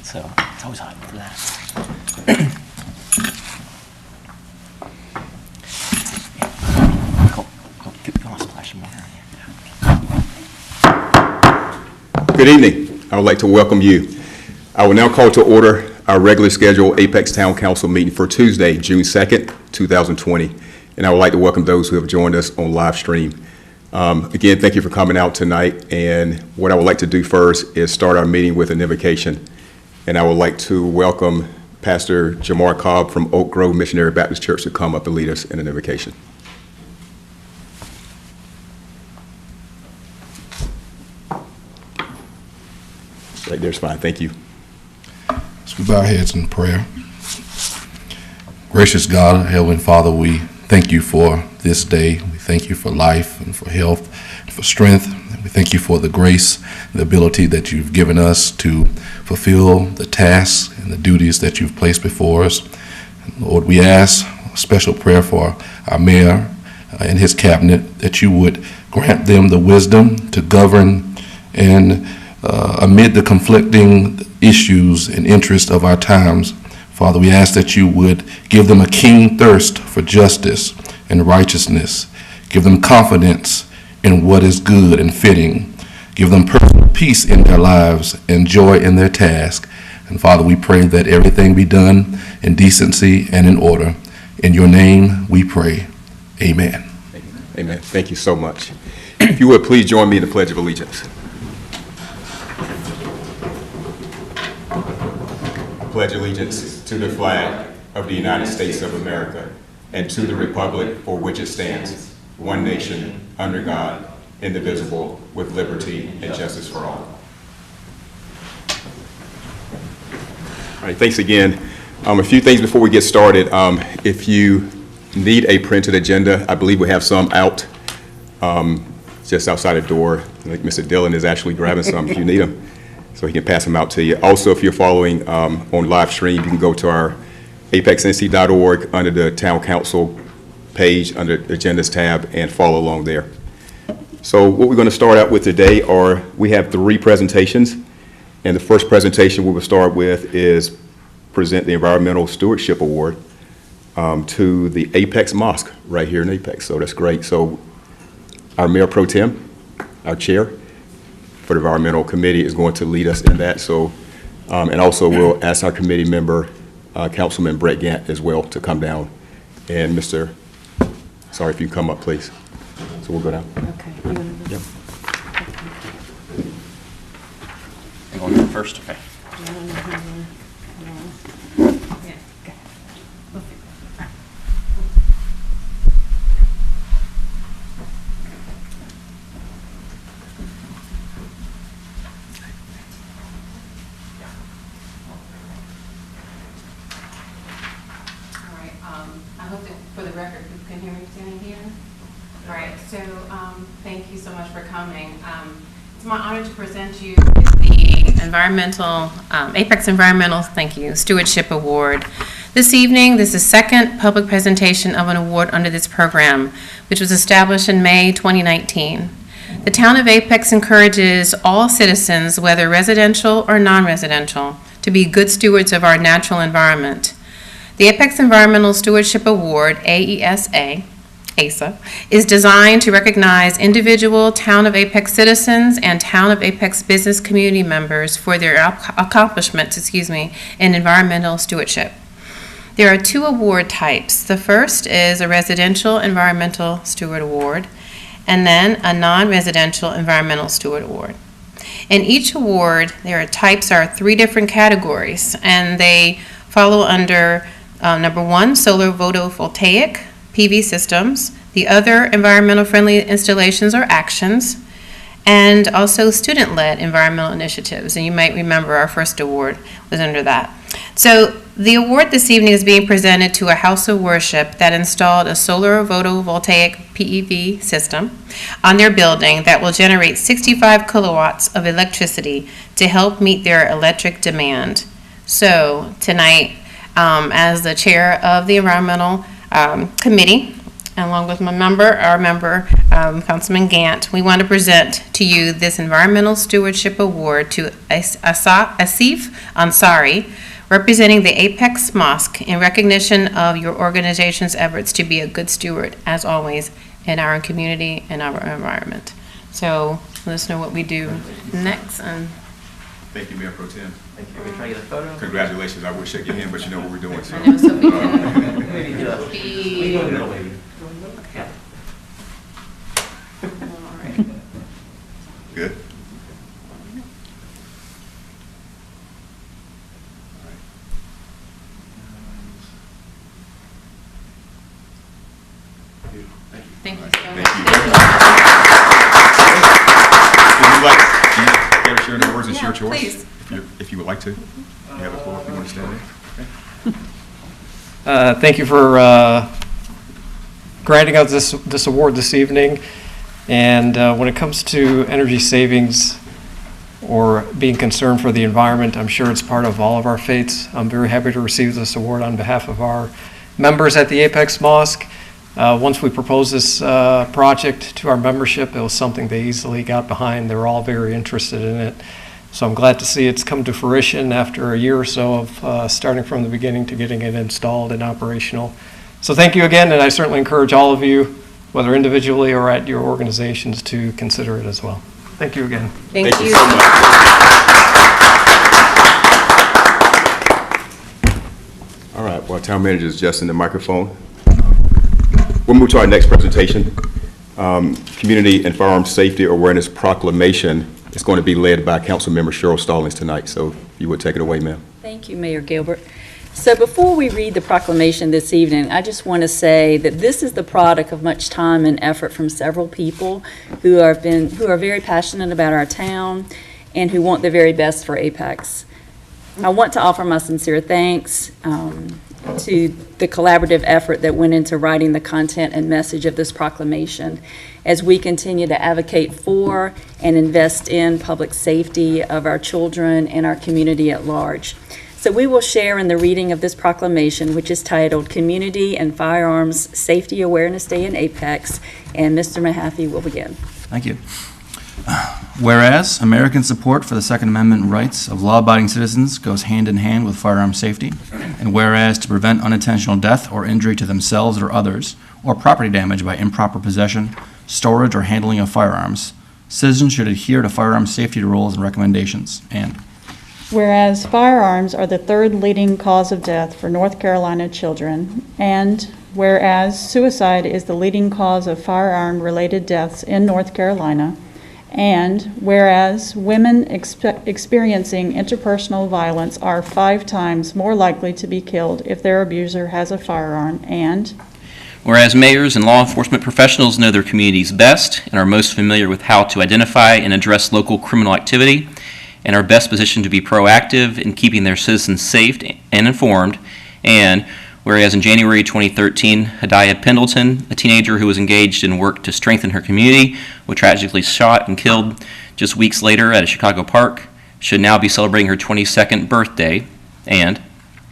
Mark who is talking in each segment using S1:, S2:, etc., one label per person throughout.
S1: So it's always hot for that. Go on, splash some water.
S2: Good evening. I would like to welcome you. I will now call to order our regularly scheduled Apex Town Council meeting for Tuesday, June 2nd, 2020. And I would like to welcome those who have joined us on live stream. Again, thank you for coming out tonight. And what I would like to do first is start our meeting with an invocation. And I would like to welcome Pastor Jamar Cobb from Oak Grove Missionary Baptist Church to come up and lead us in an invocation. Right there's fine. Thank you.
S3: Let's bow our heads in prayer. Gracious God, Heavenly Father, we thank you for this day. We thank you for life and for health and for strength. And we thank you for the grace and the ability that you've given us to fulfill the tasks and the duties that you've placed before us. And Lord, we ask a special prayer for our mayor and his cabinet, that you would grant them the wisdom to govern and amid the conflicting issues and interests of our times. Father, we ask that you would give them a keen thirst for justice and righteousness. Give them confidence in what is good and fitting. Give them personal peace in their lives and joy in their task. And Father, we pray that everything be done in decency and in order. In your name we pray. Amen.
S2: Amen. Thank you so much. If you would please join me in the Pledge of Allegiance. Pledge allegiance to the flag of the United States of America and to the republic for which it stands, one nation, under God, indivisible, with liberty and justice for all. All right, thanks again. A few things before we get started. If you need a printed agenda, I believe we have some out just outside the door. I think Mr. Dillon is actually grabbing some if you need them, so he can pass them out to you. Also, if you're following on live stream, you can go to our apexnc.org under the Town Council page under the Agendas tab and follow along there. So what we're going to start out with today are, we have 3 presentations. And the first presentation we will start with is present the Environmental Stewardship Award to the Apex Mosque right here in Apex. So that's great. So our Mayor Pro Tem, our Chair for the Environmental Committee, is going to lead us in that. So, and also we'll ask our committee member, Councilman Brett Gant, as well to come down. And Mr. Sorry, if you come up, please. So we'll go down.
S4: Okay.
S2: Yep.
S4: first? Okay.
S5: I hope that for the record, people can hear me standing here. All right, so thank you so much for coming. It's my honor to present you the environmental, Apex Environmental, thank you, Stewardship Award. This evening, this is the second public presentation of an award under this program, which was established in May 2019. The town of Apex encourages all citizens, whether residential or non-residential, to be good stewards of our natural environment. The Apex Environmental Stewardship Award, ASA, is designed to recognize individual Town of Apex citizens and Town of Apex business community members for their accomplishments, in environmental stewardship. There are two award types. The first is a Residential Environmental Steward Award, and then a Non-Residential Environmental Steward Award. In each award, there are three different categories, and they follow under number one, solar photovoltaic PV systems. The other, environmental friendly installations or actions, and also student-led environmental initiatives. And you might remember our first award was under that. So the award this evening is being presented to a house of worship that installed a solar photovoltaic PEV system on their building that will generate 65 kilowatts of electricity to help meet their electric demand. So tonight, as the chair of the environmental committee, along with our member, Councilman Gant, we want to present to you this Environmental Stewardship Award to Asif Ansari, representing the Apex Mosque, in recognition of your organization's efforts to be a good steward, as always, in our community and our environment. So let us know what we do next. And
S2: Thank you, Mayor Pro Tem.
S1: Thank you. Can I get a photo?
S2: Congratulations. I wish I could get in, but you know what we're doing. So.
S5: I know, so we can
S1: Maybe do a- we go in the middle, maybe. Yeah.
S5: all right.
S2: Good.
S5: Thank you so much.
S2: Thank you. Would you like to care to share any words and share yours?
S5: Please.
S2: If you would like to. You have the floor if you want to stand there.
S6: Thank you for granting us this award this evening. And when it comes to energy savings or being concerned for the environment, I'm sure it's part of all of our faiths. I'm very happy to receive this award on behalf of our members at the Apex Mosque. Once we proposed this project to our membership, it was something they easily got behind. They were all very interested in it. So I'm glad to see it's come to fruition after a year or so of starting from the beginning to getting it installed and operational. So thank you again, and I certainly encourage all of you, whether individually or at your organizations, to consider it as well. Thank you again.
S5: Thank you.
S2: so much. All right, well, Town Manager is just in the microphone. We'll move to our next presentation. Community and Firearms Safety Awareness Proclamation is going to be led by Councilmember Cheryl Stallings tonight. So if you would take it away, ma'am.
S7: Thank you, Mayor Gilbert. So before we read the proclamation this evening, I just want to say that this is the product of much time and effort from several people who are very passionate about our town and who want the very best for Apex. I want to offer my sincere thanks to the collaborative effort that went into writing the content and message of this proclamation as we continue to advocate for and invest in public safety of our children and our community at large. So we will share in the reading of this proclamation, which is titled Community and Firearms Safety Awareness Day in Apex, and Mr. Mahaffey will begin.
S8: Thank you. Whereas American support for the Second Amendment rights of law-abiding citizens goes hand in hand with firearm safety, and whereas to prevent unintentional death or injury to themselves or others, or property damage by improper possession, storage, or handling of firearms, citizens should adhere to firearm safety rules and recommendations, and
S9: whereas firearms are the third leading cause of death for North Carolina children, and whereas suicide is the leading cause of firearm-related deaths in North Carolina, And whereas women experiencing interpersonal violence are 5 times more likely to be killed if their abuser has a firearm. And
S4: Whereas mayors and law enforcement professionals know their communities best and are most familiar with how to identify and address local criminal activity and are best positioned to be proactive in keeping their citizens safe and informed. And whereas in January 2013, Hadiah Pendleton, a teenager who was engaged in work to strengthen her community, was tragically shot and killed just weeks later at a Chicago park, should now be celebrating her 22nd birthday. And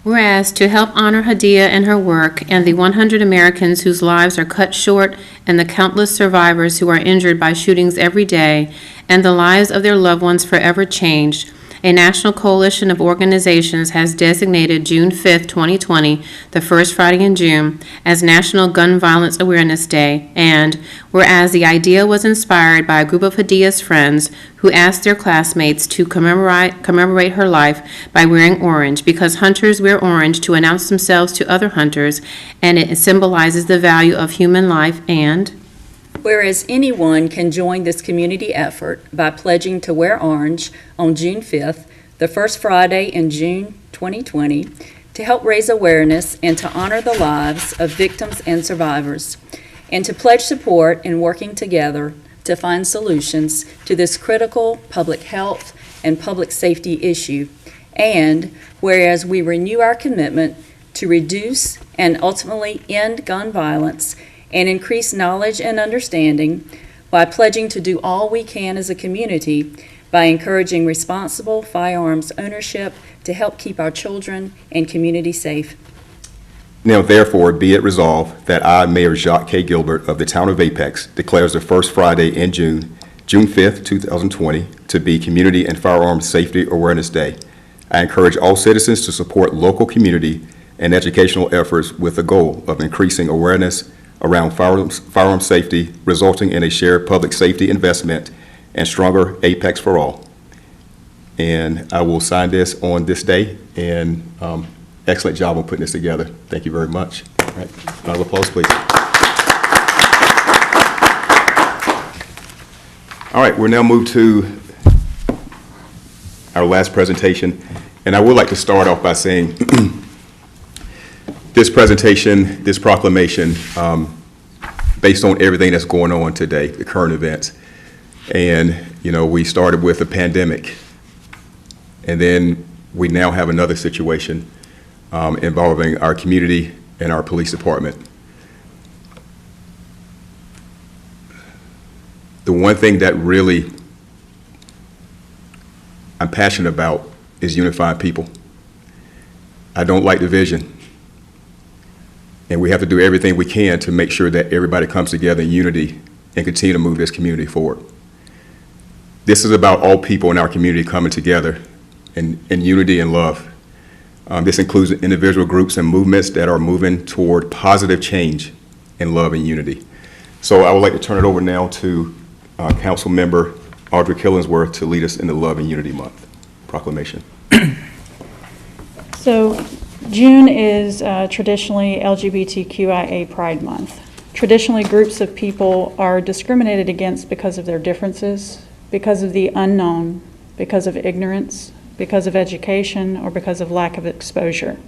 S5: Whereas to help honor Hadiah and her work and the 100 Americans whose lives are cut short and the countless survivors who are injured by shootings every day and the lives of their loved ones forever changed, a national coalition of organizations has designated June 5, 2020, the first Friday in June, as National Gun Violence Awareness Day. And whereas the idea was inspired by a group of Hadiah's friends who asked their classmates to commemorate her life by wearing orange, because hunters wear orange to announce themselves to other hunters, and it symbolizes the value of human life. And
S7: whereas anyone can join this community effort by pledging to wear orange on June 5th, the first Friday in June 2020, to help raise awareness and to honor the lives of victims and survivors, and to pledge support in working together to find solutions to this critical public health and public safety issue. And whereas we renew our commitment to reduce and ultimately end gun violence and increase knowledge and understanding by pledging to do all we can as a community by encouraging responsible firearms ownership to help keep our children and community safe.
S2: Now therefore be it resolved that I, Mayor Jacques K. Gilbert of the Town of Apex, declares the first Friday in June 5th, 2020, to be Community and Firearms Safety Awareness Day. I encourage all citizens to support local community and educational efforts with the goal of increasing awareness around firearm safety, resulting in a shared public safety investment and stronger Apex for all. And I will sign this on this day, and excellent job on putting this together. Thank you very much. All right, round of applause, please. All right, we'll now move to our last presentation, and I would like to start off by saying this presentation, this proclamation, based on everything that's going on today, the current events. And, you know, we started with a pandemic, and then we now have another situation involving our community and our police department. The one thing that really I'm passionate about is unifying people. I don't like division. And we have to do everything we can to make sure that everybody comes together in unity and continue to move this community forward. This is about all people in our community coming together in unity and love. This includes individual groups and movements that are moving toward positive change in love and unity. So I would like to turn it over now to Council Member Audrey Killingsworth to lead us in the Love and Unity Month proclamation.
S9: So June is traditionally LGBTQIA Pride Month. Traditionally, groups of people are discriminated against because of their differences, because of the unknown, because of ignorance, because of education, or because of lack of exposure.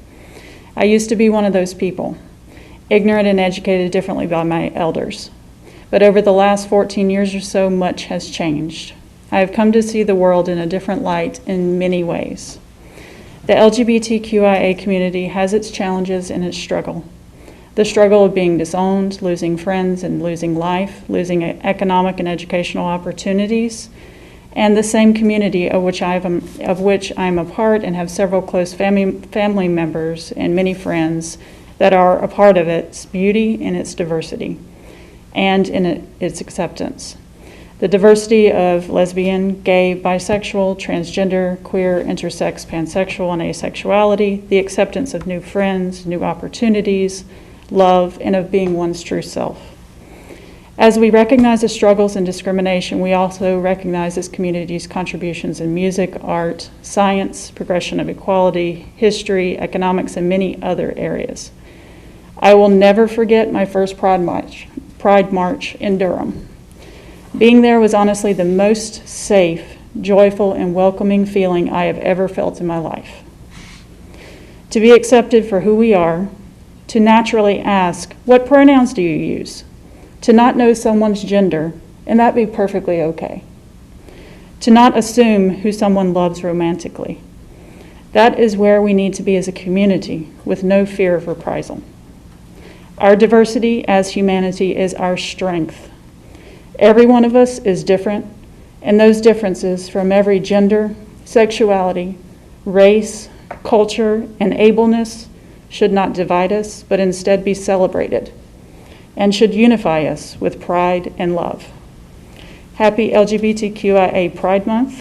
S9: I used to be one of those people, ignorant and educated differently by my elders. But over the last 14 years or so, much has changed. I have come to see the world in a different light in many ways. The LGBTQIA community has its challenges and its struggle. The struggle of being disowned, losing friends and losing life, losing economic and educational opportunities, and the same community of which I am a part and have several close family members and many friends that are a part of its beauty and its diversity, and in its acceptance. The diversity of lesbian, gay, bisexual, transgender, queer, intersex, pansexual, and asexuality, the acceptance of new friends, new opportunities, love, and of being one's true self. As we recognize the struggles and discrimination, we also recognize this community's contributions in music, art, science, progression of equality, history, economics, and many other areas. I will never forget my first Pride March in Durham. Being there was honestly the most safe, joyful, and welcoming feeling I have ever felt in my life. To be accepted for who we are, to naturally ask, what pronouns do you use? To not know someone's gender, and that be perfectly okay. To not assume who someone loves romantically. That is where we need to be as a community, with no fear of reprisal. Our diversity as humanity is our strength. Every one of us is different, and those differences from every gender, sexuality, race, culture, and ableness should not divide us, but instead be celebrated, and should unify us with pride and love. Happy LGBTQIA Pride Month.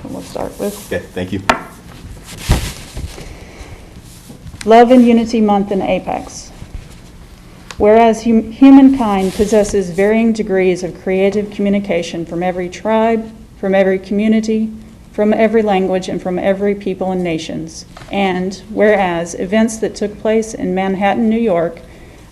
S9: And we'll start with
S2: Okay, thank you.
S9: Love and Unity Month in Apex. Whereas humankind possesses varying degrees of creative communication from every tribe, from every community, from every language, and from every people and nations. And whereas events that took place in Manhattan, New York,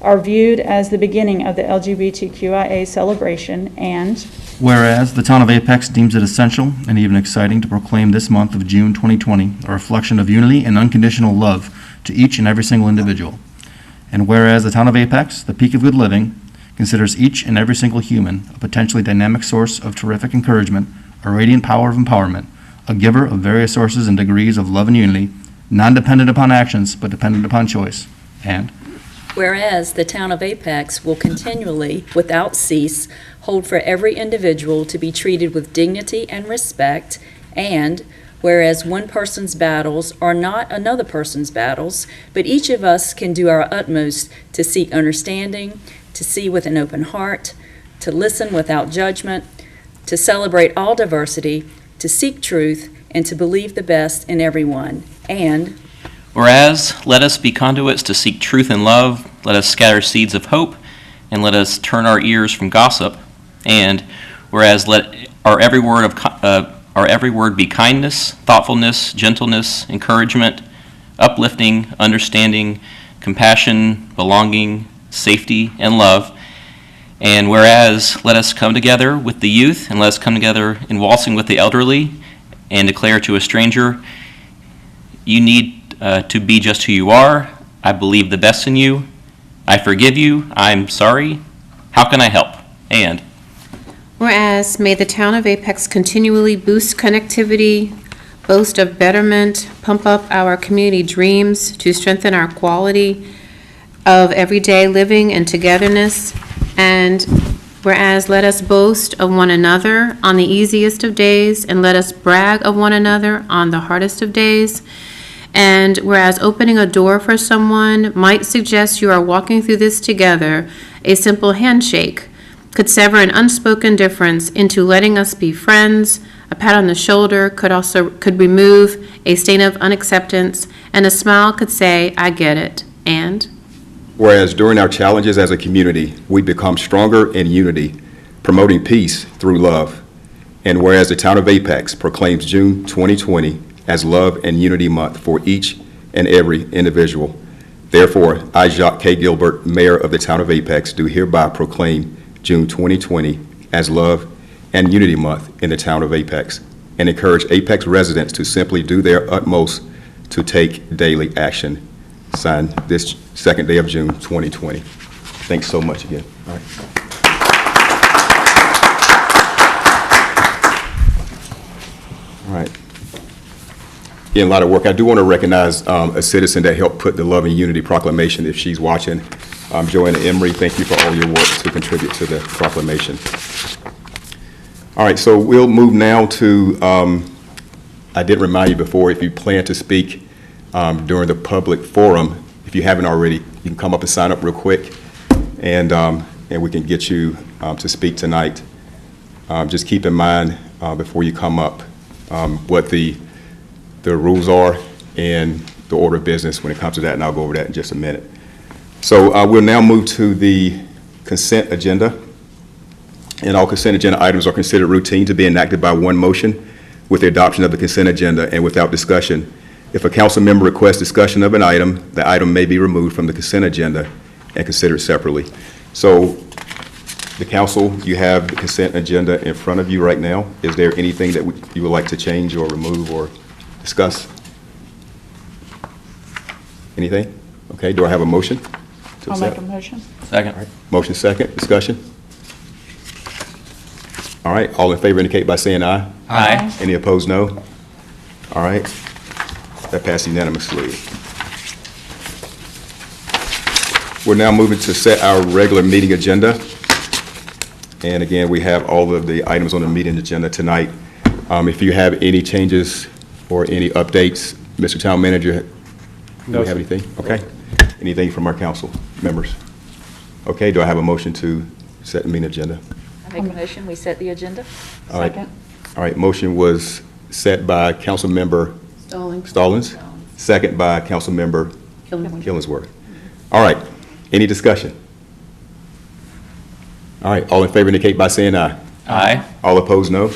S9: are viewed as the beginning of the LGBTQIA celebration, and
S8: Whereas the town of Apex deems it essential and even exciting to proclaim this month of June 2020 a reflection of unity and unconditional love to each and every single individual. And whereas the town of Apex, the peak of good living, considers each and every single human a potentially dynamic source of terrific encouragement, a radiant power of empowerment, a giver of various sources and degrees of love and unity, non-dependent upon actions but dependent upon choice. And
S7: Whereas the town of Apex will continually, without cease, hold for every individual to be treated with dignity and respect, and whereas one person's battles are not another person's battles, but each of us can do our utmost to seek understanding, to see with an open heart, to listen without judgment, to celebrate all diversity, to seek truth, and to believe the best in everyone. And
S4: Whereas, let us be conduits to seek truth and love, let us scatter seeds of hope, and let us turn our ears from gossip. And whereas, let our every word be kindness, thoughtfulness, gentleness, encouragement, uplifting, understanding, compassion, belonging, safety, and love. And whereas, let us come together with the youth, and let us come together in waltzing with the elderly, and declare to a stranger, you need to be just who you are. I believe the best in you. I forgive you. I'm sorry. How can I help? And
S5: Whereas, may the town of Apex continually boost connectivity, boast of betterment, pump up our community dreams to strengthen our quality of everyday living and togetherness. And whereas, let us boast of one another on the easiest of days, and let us brag of one another on the hardest of days. And whereas opening a door for someone might suggest you are walking through this together, a simple handshake could sever an unspoken difference into letting us be friends. A pat on the shoulder could remove a stain of unacceptance, and a smile could say, I get it. And
S2: Whereas during our challenges as a community, we become stronger in unity, promoting peace through love. And whereas the town of Apex proclaims June 2020 as Love and Unity Month for each and every individual. Therefore, I, Jacques K. Gilbert, Mayor of the town of Apex, do hereby proclaim June 2020 as Love and Unity Month in the town of Apex, and encourage Apex residents to simply do their utmost to take daily action. Signed this second day of June 2020. Thanks so much again. All right. All right. Again, a lot of work. I do want to recognize a citizen that helped put the Love and Unity Proclamation, if she's watching. Joanna Emery, thank you for all your work to contribute to the proclamation. All right, so we'll move now to, I did remind you before, if you plan to speak during the public forum, if you haven't already, you can come up and sign up real quick, and we can get you to speak tonight. Just keep in mind before you come up what the rules are and the order of business when it comes to that, and I'll go over that in just a minute. So we'll now move to the consent agenda. And all consent agenda items are considered routine to be enacted by one motion with the adoption of the consent agenda and without discussion. If a council member requests discussion of an item, the item may be removed from the consent agenda and considered separately. So The council, you have the consent agenda in front of you right now. Is there anything that you would like to change or remove or discuss? Anything? Okay, do I have a motion to
S9: I'll make
S2: accept?
S9: a motion.
S4: Second.
S2: Motion second, discussion? All right, all in favor indicate by saying aye.
S4: Aye.
S2: Any opposed, no? All right, that passed unanimously. We're now moving to set our regular meeting agenda. And again, we have all of the items on the meeting agenda tonight. If you have any changes or any updates, Mr. Town Manager, do we have anything? Okay. Anything from our council members? Okay, do I have a motion to set the meeting agenda?
S7: I make a motion, we set the agenda.
S2: All right.
S9: Second.
S2: All right, motion was set by Council Member Stallings, second by Council Member Killingsworth. All right, any discussion? All right, all in favor indicate by saying aye.
S4: Aye.
S2: All opposed, no?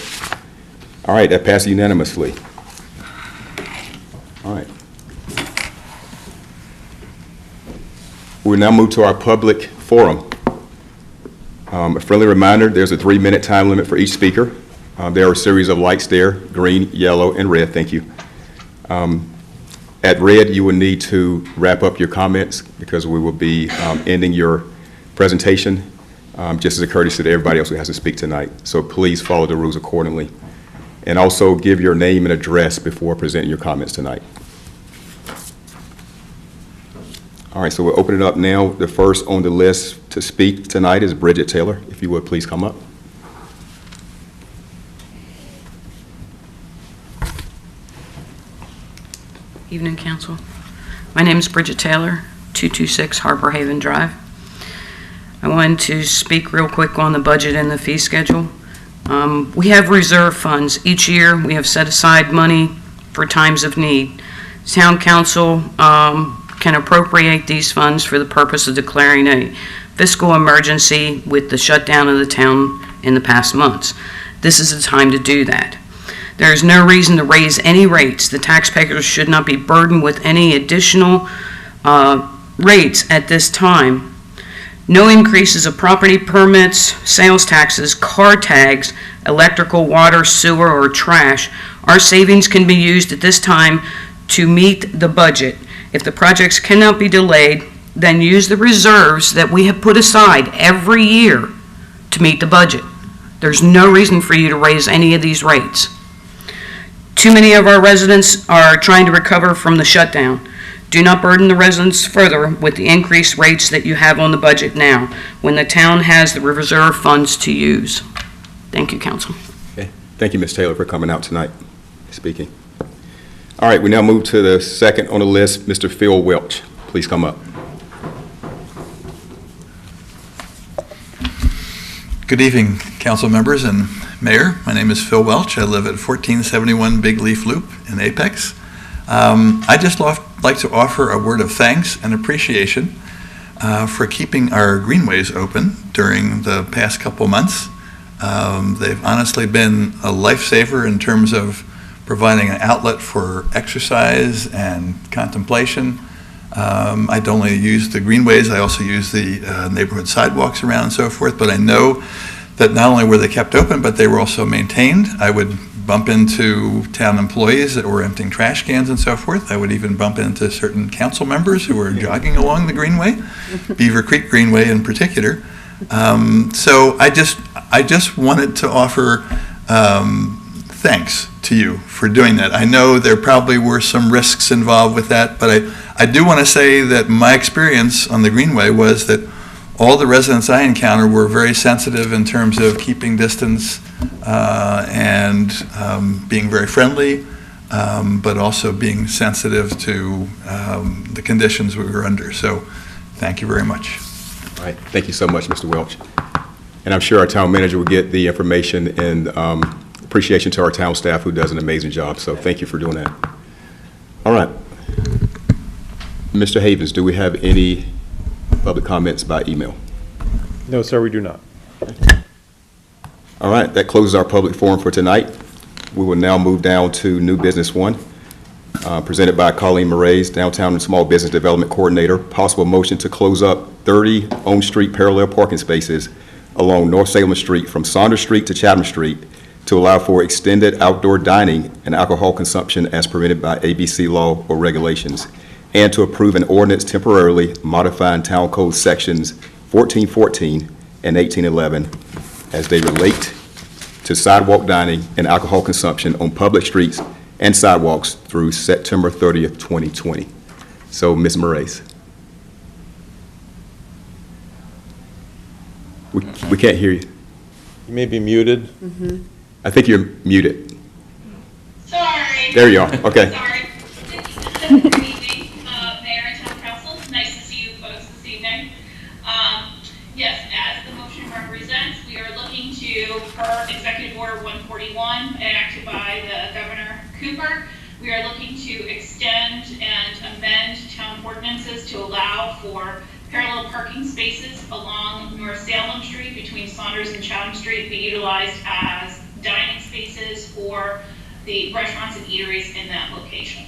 S2: All right, that passed unanimously. All right. We'll now move to our public forum. A friendly reminder, there's a 3-minute time limit for each speaker. There are a series of lights there, green, yellow, and red. Thank you. At red, you will need to wrap up your comments because we will be ending your presentation, just as a courtesy to everybody else who has to speak tonight. So please follow the rules accordingly. And also give your name and address before presenting your comments tonight. All right, so we'll open it up now. The first on the list to speak tonight is Bridget Taylor. If you would, please come up.
S10: Evening, Council. My name is Bridget Taylor, 226 Harbor Haven Drive. I wanted to speak real quick on the budget and the fee schedule. We have reserve funds. Each year, we have set aside money for times of need. Town Council can appropriate these funds for the purpose of declaring a fiscal emergency with the shutdown of the town in the past months. This is the time to do that. There is no reason to raise any rates. The taxpayers should not be burdened with any additional rates at this time. No increases of property permits, sales taxes, car tags, electrical, water, sewer, or trash. Our savings can be used at this time to meet the budget. If the projects cannot be delayed, then use the reserves that we have put aside every year to meet the budget. There's no reason for you to raise any of these rates. Too many of our residents are trying to recover from the shutdown. Do not burden the residents further with the increased rates that you have on the budget now, when the town has the reserve funds to use. Thank you, Council.
S2: Okay. Thank you, Ms. Taylor, for coming out tonight, speaking. All right, we now move to the second on the list, Mr. Phil Welch. Please come up.
S11: Good evening, council members and mayor. My name is Phil Welch. I live at 1471 Big Leaf Loop in Apex. I just like to offer a word of thanks and appreciation for keeping our greenways open during the past couple months. They've honestly been a lifesaver in terms of providing an outlet for exercise and contemplation. I'd only use the greenways, I also use the neighborhood sidewalks around and so forth, but I know that not only were they kept open, but they were also maintained. I would bump into town employees that were emptying trash cans and so forth. I would even bump into certain council members who were jogging along the greenway, Beaver Creek Greenway in particular. So I just wanted to offer thanks to you for doing that. I know there probably were some risks involved with that, but I do want to say that my experience on the Greenway was that all the residents I encountered were very sensitive in terms of keeping distance and being very friendly, but also being sensitive to the conditions we were under. So thank you very much.
S2: All right, thank you so much, Mr. Welch. And I'm sure our town manager will get the information, and appreciation to our town staff who does an amazing job. So thank you for doing that. All right. Mr. Havens, do we have any public comments by email?
S12: No, sir, we do not.
S2: All right, that closes our public forum for tonight. We will now move down to new business 1, presented by Colleen Moraes, Downtown and Small Business Development Coordinator. Possible motion to close up 30 on-street parallel parking spaces along North Salem Street from Saunders Street to Chatham Street to allow for extended outdoor dining and alcohol consumption as permitted by ABC law or regulations, and to approve an ordinance temporarily modifying Town Code Sections 1414 and 1811 as they relate to sidewalk dining and alcohol consumption on public streets and sidewalks through September 30th, 2020. So, Ms. Moraes. We can't hear you.
S12: You may be muted.
S2: I think you're muted.
S13: Sorry.
S2: There you are. Okay.
S13: Sorry. Good evening, Mayor and Town Council. Nice to see you folks this evening. Yes, as the motion represents, we are looking to, per Executive Order 141, enacted by the Governor Cooper, we are looking to extend and amend town ordinances to allow for parallel parking spaces along North Salem Street between Saunders and Chatham Street be utilized as dining spaces for the restaurants and eateries in that location.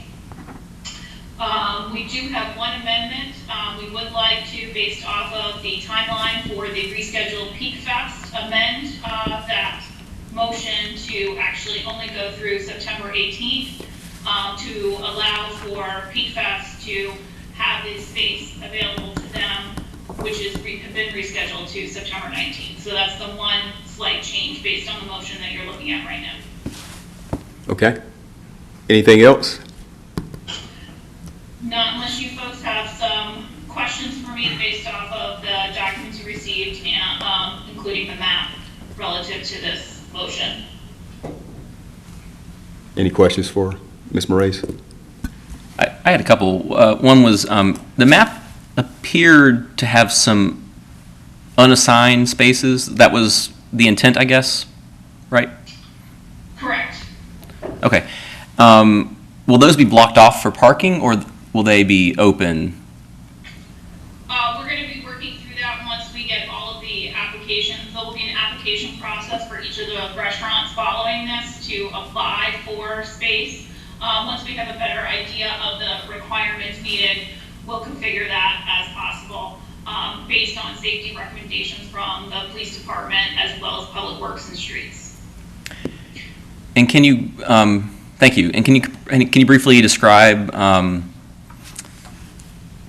S13: We do have one amendment. We would like to, based off of the timeline for the rescheduled Peak Fest, amend that motion to actually only go through September 18th to allow for Peak Fest to have this space available to them, which has been rescheduled to September 19th. So that's the one slight change based on the motion that you're looking at right now.
S2: Okay. Anything else?
S13: Not unless you folks have some questions for me based off of the documents you received, and including the map relative to this motion.
S2: Any questions for Ms. Moraes?
S4: I had a couple. One was the map appeared to have some unassigned spaces. That was the intent, I guess, right?
S13: Correct.
S4: Okay. Will those be blocked off for parking, or will they be open?
S13: We're going to be working through that once we get all of the applications. There will be an application process for each of the restaurants following this to apply for space. Once we have a better idea of the requirements needed, we'll configure that as possible based on safety recommendations from the police department as well as Public Works and Streets.
S4: And can you, thank you, and can you briefly describe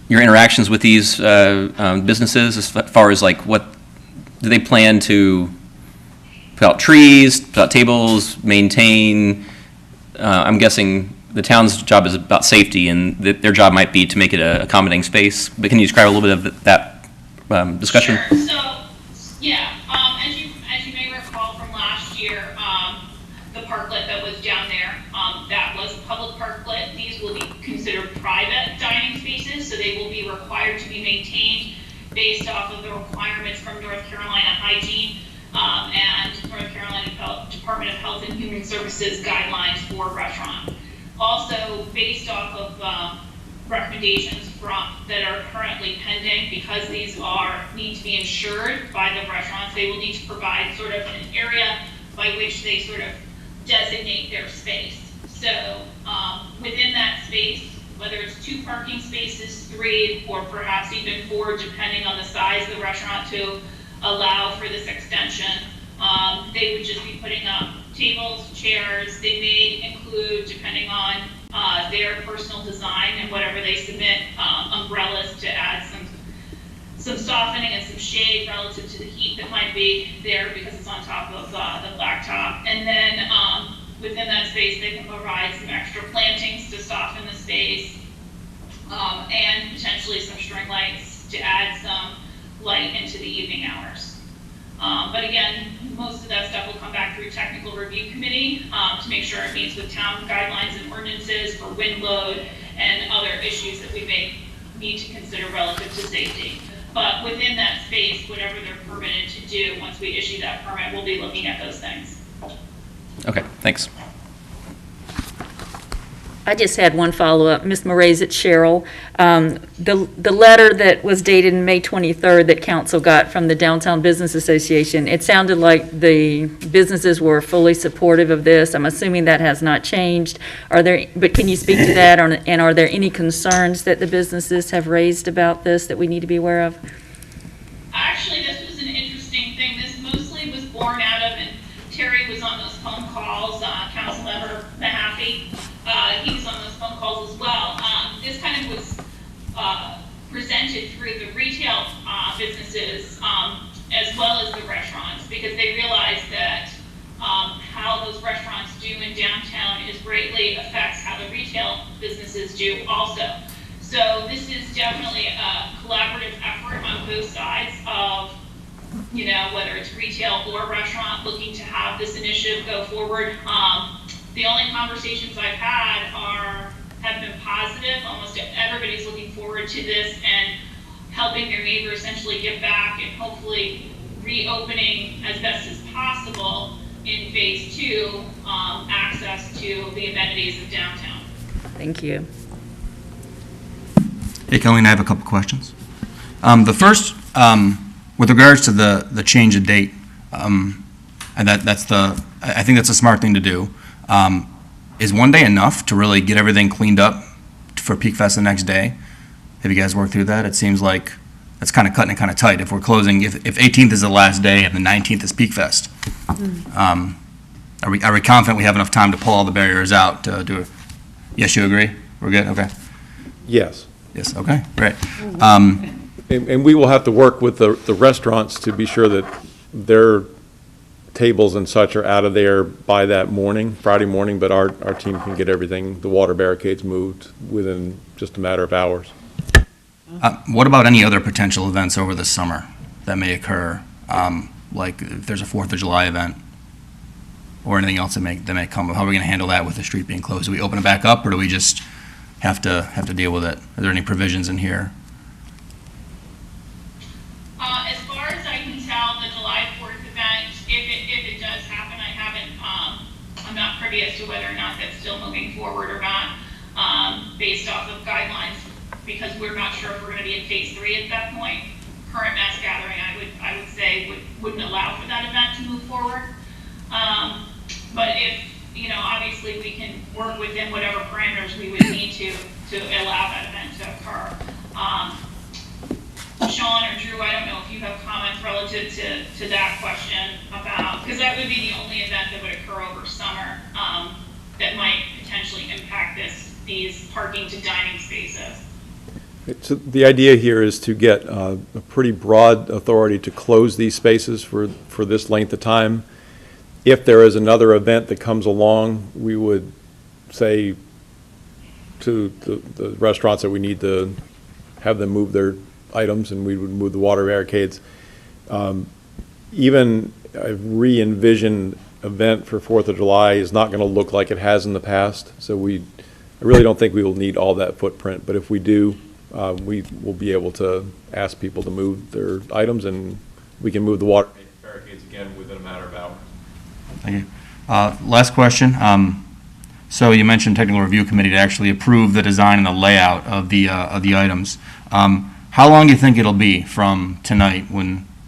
S4: your interactions with these businesses as far as like what, do they plan to put out trees, put out tables, maintain? I'm guessing the town's job is about safety, and their job might be to make it a accommodating space. But can you describe a little bit of that discussion?
S13: Sure. So, yeah, as you may recall from last year, the parklet that was down there, that was a public parklet. These will be considered private dining spaces, so they will be required to be maintained based off of the requirements from North Carolina Hygiene and North Carolina Department of Health and Human Services guidelines for restaurants. Also, based off of recommendations that are currently pending, because these need to be insured by the restaurants, they will need to provide sort of an area by which they sort of designate their space. So within that space, whether it's 2 parking spaces, 3, or perhaps even 4, depending on the size of the restaurant, to allow for this extension, they would just be putting up tables, chairs. They may include, depending on their personal design and whatever they submit, umbrellas to add some softening and some shade relative to the heat that might be there because it's on top of the blacktop. And then within that space, they can provide some extra plantings to soften the space, and potentially some string lights to add some light into the evening hours. But again, most of that stuff will come back through technical review committee to make sure it meets with town guidelines and ordinances for wind load and other issues that we may need to consider relative to safety. But within that space, whatever they're permitted to do, once we issue that permit, we'll be looking at those things.
S4: Okay, thanks.
S7: I just had one follow-up. Ms. Moraes, it's Cheryl. The letter that was dated May 23rd that council got from the Downtown Business Association, it sounded like the businesses were fully supportive of this. I'm assuming that has not changed. But can you speak to that, and are there any concerns that the businesses have raised about this that we need to be aware of?
S13: Actually, this was an interesting thing. This Kathy. He was on those phone calls as well. This kind of was presented through the retail businesses as well as the restaurants, because they realized that how those restaurants do in downtown is greatly affects how the retail businesses do also. So this is definitely a collaborative effort on both sides of, you know, whether it's retail or restaurant looking to have this initiative go forward. The only conversations I've had have been positive. Almost everybody's looking forward to this and helping their neighbor essentially get back and hopefully reopening as best as possible in phase 2, access to the amenities of downtown.
S7: Thank you.
S8: Hey, Colleen, I have a couple questions. The first, with regards to the change of date, and I think that's a smart thing to do. Is one day enough to really get everything cleaned up for Peak Fest the next day? Have you guys worked through that? It seems like that's kind of cutting it kind of tight. If we're closing, if 18th is the last day and the 19th is Peak Fest, are we confident we have enough time to pull all the barriers out to do it? Yes, you agree? We're good? Okay.
S12: Yes.
S8: Yes, okay, great.
S12: And we will have to work with the restaurants to be sure that their tables and such are out of there by that morning, Friday morning, but our team can get everything, the water barricades moved within just a matter of hours.
S8: What about any other potential events over the summer that may occur? Like if there's a 4th of July event or anything else that may come up? How are we going to handle that with the street being closed? Do we open it back up, or do we just have to deal with it? Are there any provisions in here?
S13: As far as I can tell, the July 4th event, if it does happen, I'm not privy as to whether or not that's still moving forward or not, based off of guidelines, because we're not sure if we're going to be in phase 3 at that point. Current mass gathering, I would say wouldn't allow for that event to move forward. But if, you know, obviously we can work within whatever parameters we would need to allow that event to occur. Sean or Drew, I don't know if you have comments relative to that question about, because that would be the only event that would occur over summer that might potentially impact these parking to dining spaces.
S12: So the idea here is to get a pretty broad authority to close these spaces for this length of time. If there is another event that comes along, we would say to the restaurants that we need to have them move their items, and we would move the water barricades. Even a re-envisioned event for 4th of July is not going to look like it has in the past, so I really don't think we will need all that footprint, but if we do, we will be able to ask people to move their items, and we can move the water barricades again within a matter of hours.
S8: Thank you. Last question. So you mentioned technical review committee to actually approve the design and the layout of the items. How long do you think it'll be from tonight,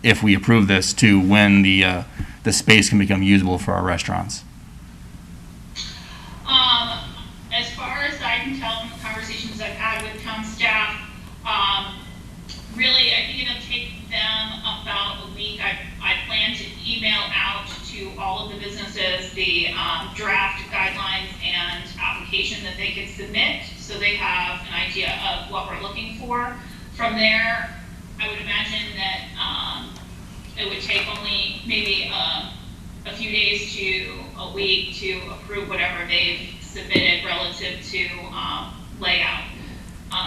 S8: if we approve this, to when the space can become usable for our restaurants?
S13: As far as I can tell from the conversations I've had with town staff, really, I think it'll take them about a week. I plan to email out to all of the businesses the draft guidelines and application that they can submit, so they have an idea of what we're looking for. From there, I would imagine that it would take only maybe a few days to a week to approve whatever they've submitted relative to layout.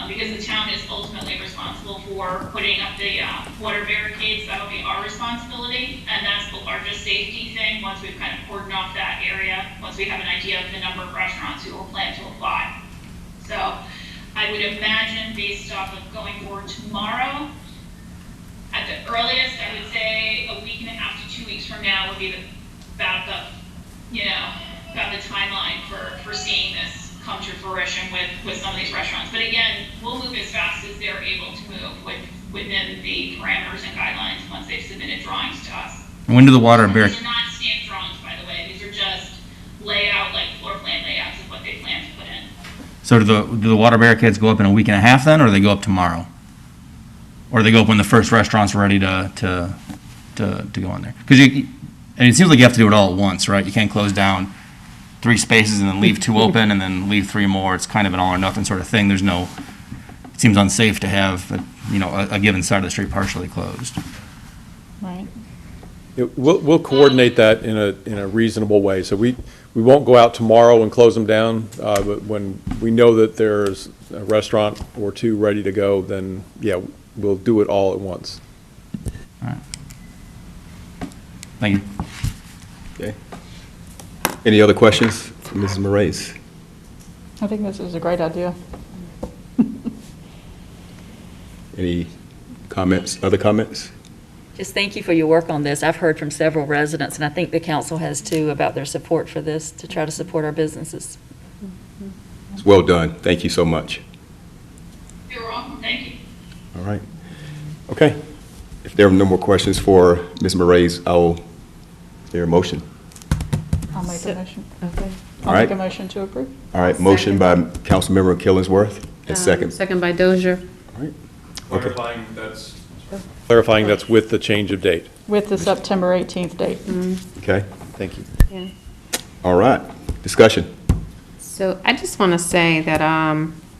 S13: Because the town is ultimately responsible for putting up the water barricades. That'll be our responsibility, and that's the largest safety thing once we've kind of cordoned off that area, once we have an idea of the number of restaurants who will plan to apply. So I would imagine, based off of going forward tomorrow, at the earliest, I would say a week and a half to 2 weeks from now would be about the timeline for seeing this come to fruition with some of these restaurants. But again, we'll move as fast as they're able to move within the parameters and guidelines once they've submitted drawings to us.
S8: When do the water barricades?
S13: These are not stamped drawings, by the way. These are just layout, like floor plan layouts of what they plan to put in.
S8: So do the water barricades go up in a week and a half then, or do they go up tomorrow? Or do they go up when the first restaurant's ready to go in there? Because it seems like you have to do it all at once, right? You can't close down 3 spaces and then leave 2 open and then leave 3 more. It's kind of an all or nothing sort of thing. There's no, it seems unsafe to have, a given side of the street partially closed.
S9: Right.
S12: We'll coordinate that in a reasonable way. So we won't go out tomorrow and close them down, but when we know that there's a restaurant or 2 ready to go, then, yeah, we'll do it all at once.
S8: All right. Thank you.
S2: Okay. Any other questions for Mrs. Moraes?
S9: I think this is a great idea.
S2: Any comments, other comments?
S7: Just thank you for your work on this. I've heard from several residents, and I think the council has too, about their support for this, to try to support our businesses.
S2: It's well done. Thank you so much.
S13: You're welcome, thank you.
S2: All right. Okay. If there are no more questions for Ms. Moraes, is there a motion?
S9: I'll make a motion.
S7: Okay.
S9: I'll make a motion to approve.
S2: All right, motion by Councilmember Killingsworth, and second.
S5: Second by Dozier.
S2: All right. Okay.
S12: Clarifying that's with the change of date.
S9: With the September 18th date.
S2: Okay.
S12: Thank you.
S5: Yeah.
S2: All right. Discussion.
S5: So I just want to say that,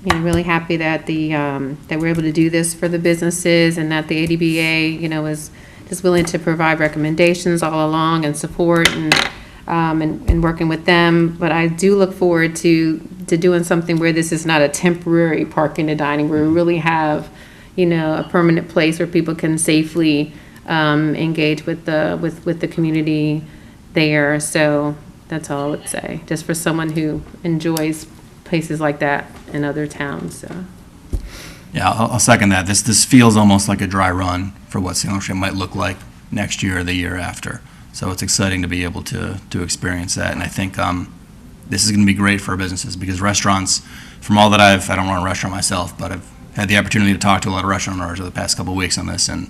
S5: really happy that that we're able to do this for the businesses, and that the ADBA, is just willing to provide recommendations all along and support and working with them. But I do look forward to doing something where this is not a temporary parking and dining, where we really have, a permanent place where people can safely engage with the community there. So that's all I would say, just for someone who enjoys places like that in other towns. So.
S8: Yeah, I'll second that. This feels almost like a dry run for what Sandwich might look like next year or the year after. So it's exciting to be able to experience that. And I think this is going to be great for our businesses, because restaurants, from all that I don't run a restaurant myself, but I've had the opportunity to talk to a lot of restaurant owners over the past couple of weeks on this. And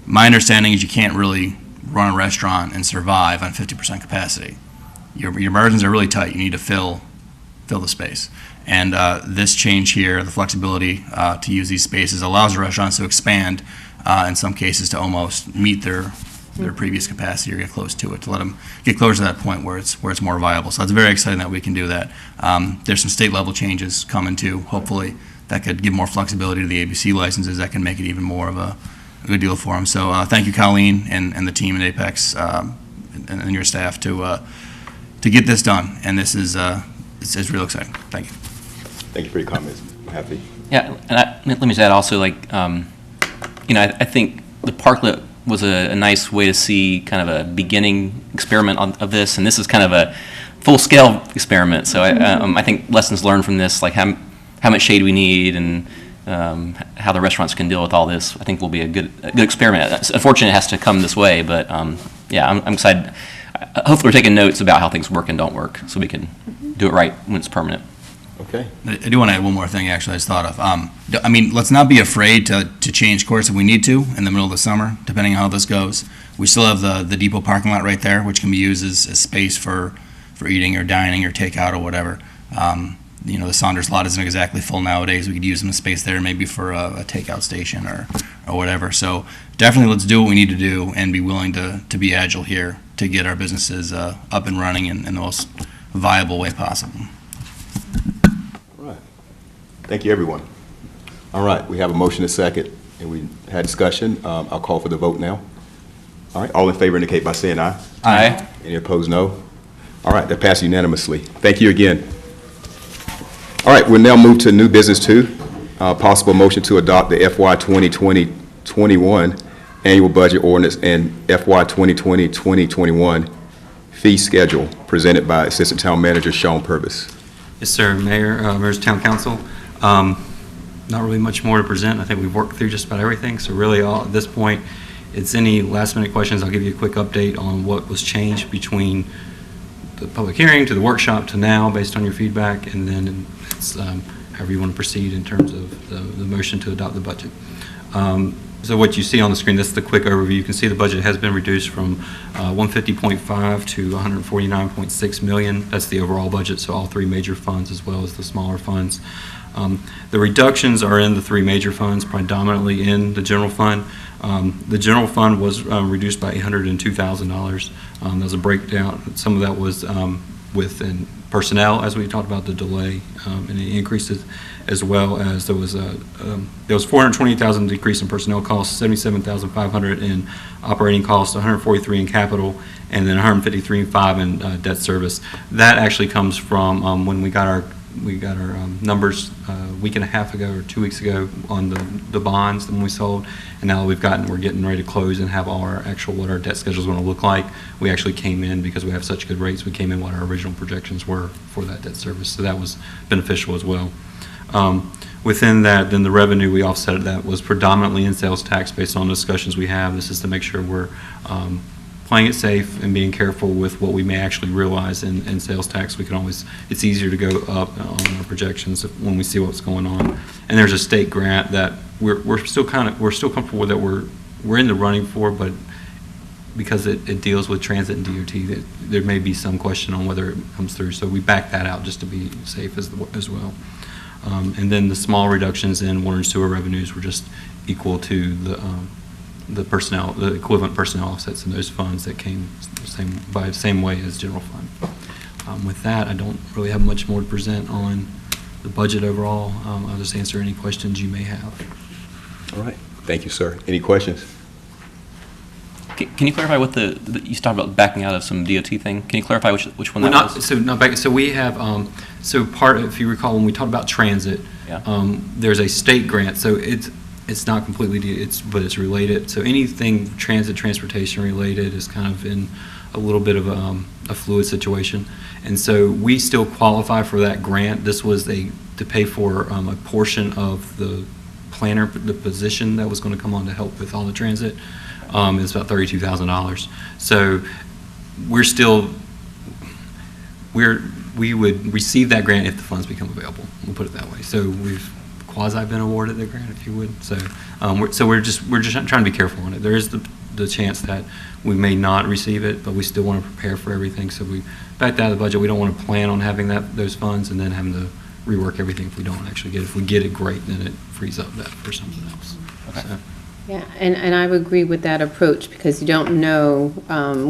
S8: my understanding is you can't really run a restaurant and survive on 50% capacity. Your margins are really tight. You need to fill the space. And this change here, the flexibility to use these spaces, allows the restaurants to expand, in some cases to almost meet their previous capacity or get close to it, to let them get closer to that point where it's more viable. So it's very exciting that we can do that. There's some state level changes coming too, hopefully, that could give more flexibility to the ABC licenses, that can make it even more of a good deal for them. So thank you, Colleen, and the team at Apex and your staff to get this done. And this is it's real exciting. Thank you.
S2: Thank you for your comments. I'm happy.
S4: Yeah, and let me just add also, I think the parklet was a nice way to see kind of a beginning experiment of this, and this is kind of a full-scale experiment. So I think lessons learned from this, like how much shade we need and how the restaurants can deal with all this, I think will be a good experiment. Unfortunately, it has to come this way, but yeah, I'm excited. Hopefully we're taking notes about how things work and don't work, so we can do it right when it's permanent.
S2: Okay.
S8: I do want to add one more thing, actually, I just thought of. Let's not be afraid to change course if we need to in the middle of the summer, depending on how this goes. We still have the depot parking lot right there, which can be used as space for eating or dining or takeout or whatever. The Saunders lot isn't exactly full nowadays. We could use some space there maybe for a takeout station or whatever. So definitely let's do what we need to do and be willing to be agile here to get our businesses up and running in the most viable way possible.
S2: All right. Thank you, everyone. All right, we have a motion and a second, and we had discussion. I'll call for the vote now. All right, all in favor indicate by saying aye.
S4: Aye.
S2: Any opposed, no. All right, that passed unanimously. Thank you again. All right, we'll now move to new business 2, possible motion to adopt the FY 2020-21 annual budget ordinance and FY 2020-2021 fee schedule, presented by Assistant Town Manager Sean Purvis.
S14: Yes, sir, Mayor, members of Town Council. Not really much more to present. I think we've worked through just about everything. So really, at this point, it's any last minute questions. I'll give you a quick update on what was changed between the public hearing to the workshop to now, based on your feedback, and then it's however you want to proceed in terms of the motion to adopt the budget. So what you see on the screen, this is the quick overview. You can see the budget has been reduced from 150.5 to 149.6 million. That's the overall budget, so all 3 major funds as well as the smaller funds. The reductions are in the 3 major funds, predominantly in the general fund. The general fund was reduced by $802,000. There's a breakdown. Some of that was within personnel, as we talked about the delay and the increases, as well as there was $428,000 decrease in personnel costs, $77,500 in operating costs, $143 in capital, and then $153.5 in debt service. That actually comes from when we got our numbers a week and a half ago or 2 weeks ago on the bonds when we sold, and now we're getting ready to close and have all our actual what our debt schedule is going to look like. We actually came in, because we have such good rates, we came in what our original projections were for that debt service, so that was beneficial as well. Within that, then the revenue we offset that was predominantly in sales tax based on discussions we have. This is to make sure we're playing it safe and being careful with what we may actually realize in sales tax. We can always, it's easier to go up on our projections when we see what's going on. And there's a state grant that we're still comfortable with, that we're in the running for, but because it deals with transit and DOT, there may be some question on whether it comes through. So we back that out just to be safe as well. And then the small reductions in water and sewer revenues were just equal to the personnel, the equivalent personnel offsets in those funds that came the same way as general fund. With that, I don't really have much more to present on the budget overall. I'll just answer any questions you may have.
S2: All right. Thank you, sir. Any questions?
S4: Can you clarify what you talked about backing out of some DOT thing? Can you clarify which one that was?
S14: So we have, if you recall, when we talked about transit,
S4: yeah.
S14: There's a state grant, so it's not completely, but it's related. So anything transportation related is kind of in a little bit of a fluid situation. And so we still qualify for that grant. This was to pay for a portion of the planner, the position that was going to come on to help with all the transit. It's about $32,000. So we would receive that grant if the funds become available. We'll put it that way. So we've quasi been awarded the grant, if you would. So we're just trying to be careful on it. There is the chance that we may not receive it, but we still want to prepare for everything. So we backed out of the budget. We don't want to plan on having those funds and then having to rework everything if we don't actually get it. If we get it, great. Then it frees up that for something else.
S4: Okay.
S14: So.
S5: Yeah, and I would agree with that approach, because you don't know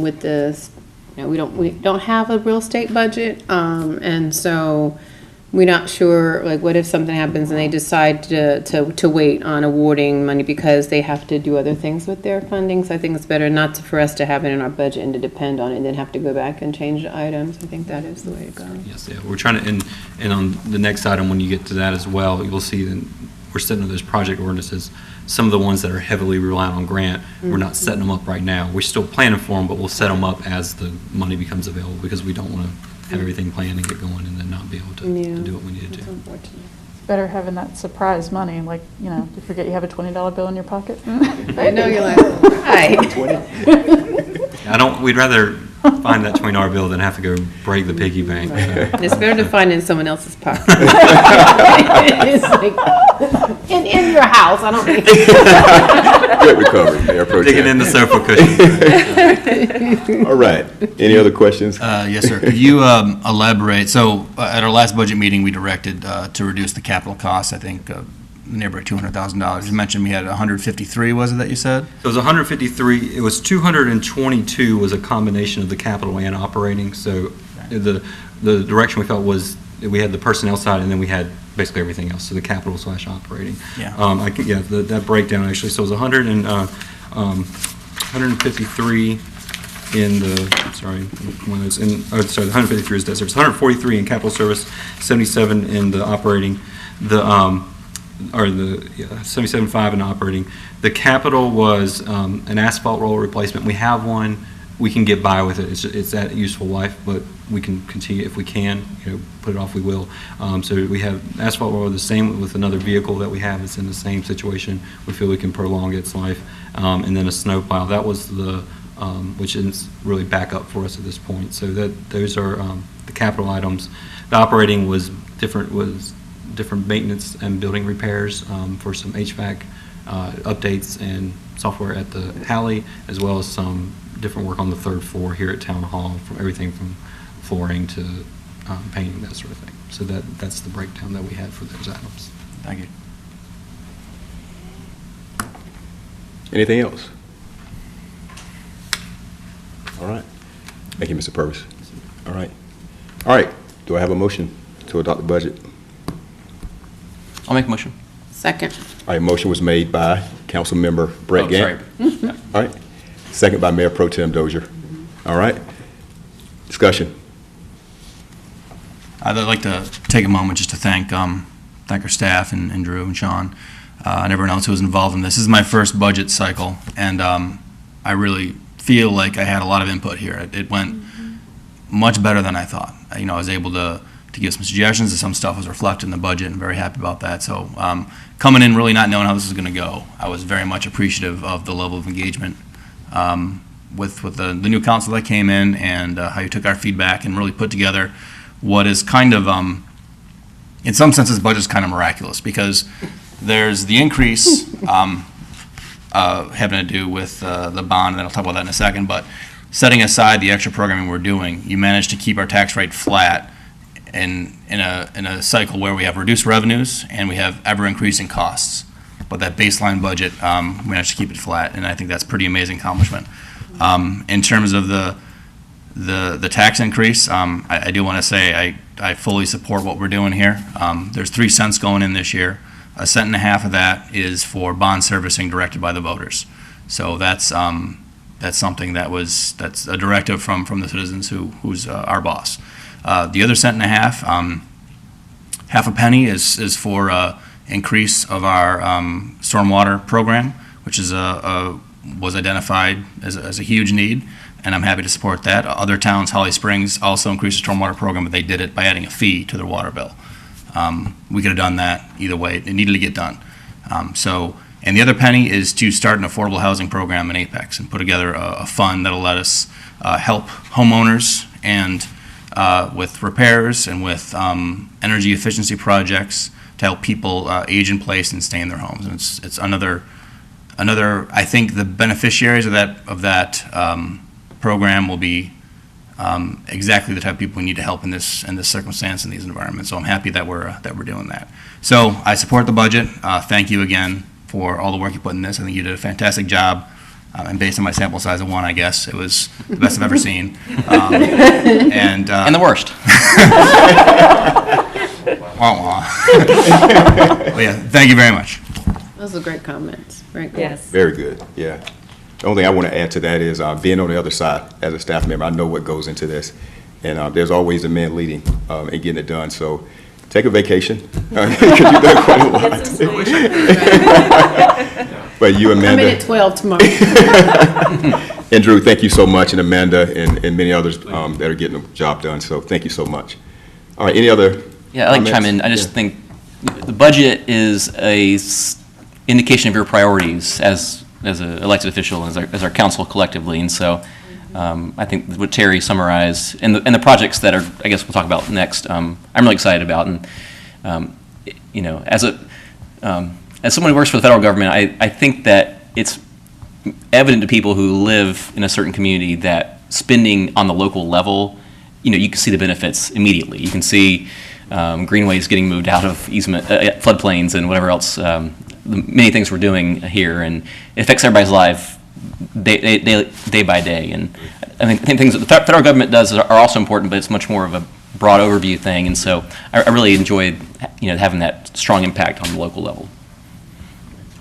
S5: with this, we don't have a real estate budget, and so we're not sure, like, what if something happens and they decide to wait on awarding money because they have to do other things with their funding. So I think it's better not for us to have it in our budget and to depend on it and then have to go back and change the items. I think that is the way to go.
S14: Yes, yeah, we're trying to, and on the next item, when you get to that as well, you'll see that we're setting up those project ordinances. Some of the ones that are heavily reliant on grant, we're not setting them up right now. We're still planning for them, but we'll set them up as the money becomes available, because we don't want to have everything planned and get going and then not be able to do what we need to do.
S9: It's better having that surprise money, like, you forget you have a $20 bill in your pocket.
S5: I know, you're like, hi.
S14: We'd rather find that $20 bill than have to go break the piggy bank. So.
S5: It's better to find it in someone else's pocket. It's like, in your house, I don't think.
S2: Good recovery, Mayor Pro Tem.
S14: Digging in the sofa cushion.
S2: All right. Any other questions?
S8: Yes, sir. Could you elaborate? So at our last budget meeting, we directed to reduce the capital costs, I think, neighborhood $200,000. You mentioned we had 153, was it that you said?
S14: It was 153. It was 222 was a combination of the capital and operating. So the direction we felt was we had the personnel side and then we had basically everything else. So the capital / operating.
S8: Yeah.
S14: That breakdown actually. So it was 153 in the, the 153 is debt service, 143 in capital service, 77 in the operating. 77.5 in operating. The capital was an asphalt roller replacement. We have one. We can get by with it. It's at useful life, but we can continue if we can. Put it off. We will. So we have asphalt roller, the same with another vehicle that we have. It's in the same situation. We feel we can prolong its life, and then a snowplow. That was the which is really back up for us at this point. So those are the capital items. The operating was different maintenance and building repairs for some HVAC updates and software at the Halley, as well as some different work on the third floor here at Town Hall, from everything from flooring to painting, that sort of thing. So that's the breakdown that we had for those items.
S8: Thank you.
S2: Anything else? All right. Thank you, Mr. Purvis. All right. All right, do I have a motion to adopt the budget?
S4: I'll make a motion.
S5: Second.
S2: All right, motion was made by Councilmember Brett
S4: Oh,
S2: Gant.
S4: sorry.
S2: All right, second by Mayor Pro Tem Dozier. All right, discussion.
S8: I'd like to take a moment just to thank our staff and Drew and Sean and everyone else who was involved in this. This is my first budget cycle, and I really feel like I had a lot of input here. It went much better than I thought. I was able to give some suggestions, and some stuff was reflected in the budget, and very happy about that. So coming in really not knowing how this was going to go, I was very much appreciative of the level of engagement with the new council that came in, and how you took our feedback and really put together what is kind of, in some senses, budget's kind of miraculous, because there's the increase having to do with the bond, and I'll talk about that in a second, but setting aside the extra programming we're doing, you managed to keep our tax rate flat in a cycle where we have reduced revenues and we have ever-increasing costs. But that baseline budget, we managed to keep it flat, and I think that's a pretty amazing accomplishment. In terms of the tax increase, I do want to say I fully support what we're doing here. There's 3 cents going in this year. 1.5 cents of that is for bond servicing directed by the voters. So that's something that's a directive from the citizens who's our boss. The other 1.5 cents, half a penny is for increase of our stormwater program, which is was identified as a huge need, and I'm happy to support that. Other towns, Holly Springs, also increased the stormwater program, but they did it by adding a fee to their water bill. We could have done that either way. It needed to get done. And the other penny is to start an affordable housing program in Apex and put together a fund that'll let us help homeowners and with repairs and with energy efficiency projects to help people age in place and stay in their homes. And it's another. I think the beneficiaries of that program will be exactly the type of people we need to help in this circumstance, in these environments. So I'm happy that we're doing that. So I support the budget. Thank you again for all the work you put in this. I think you did a fantastic job. And based on my sample size of 1, I guess it was the best I've ever seen. And
S4: the worst.
S8: Wah, wah. Well, yeah, thank you very much.
S5: Those are great comments. Very good.
S7: Yes.
S2: Very good, yeah. The only thing I want to add to that is being on the other side as a staff member, I know what goes into this. And there's always a man leading and getting it done. So take a vacation, because you've done quite a lot. But you, Amanda.
S5: I'm in at 12 tomorrow.
S2: And Drew, thank you so much, and Amanda and many others that are getting the job done. So thank you so much. All right, any other
S4: Yeah, I'd like to chime in. I just think the budget is a indication of your priorities as an elected official, as our council collectively. And so I think what Terry summarized, and the projects that are, I guess we'll talk about next, I'm really excited about. And, as someone who works for the federal government, I think that it's evident to people who live in a certain community that spending on the local level, you can see the benefits immediately. You can see greenways getting moved out of easement, floodplains, and whatever else, the many things we're doing here, and it affects everybody's life day by day. And I think things that the federal government does are also important, but it's much more of a broad overview thing. And so I really enjoyed, having that strong impact on the local level.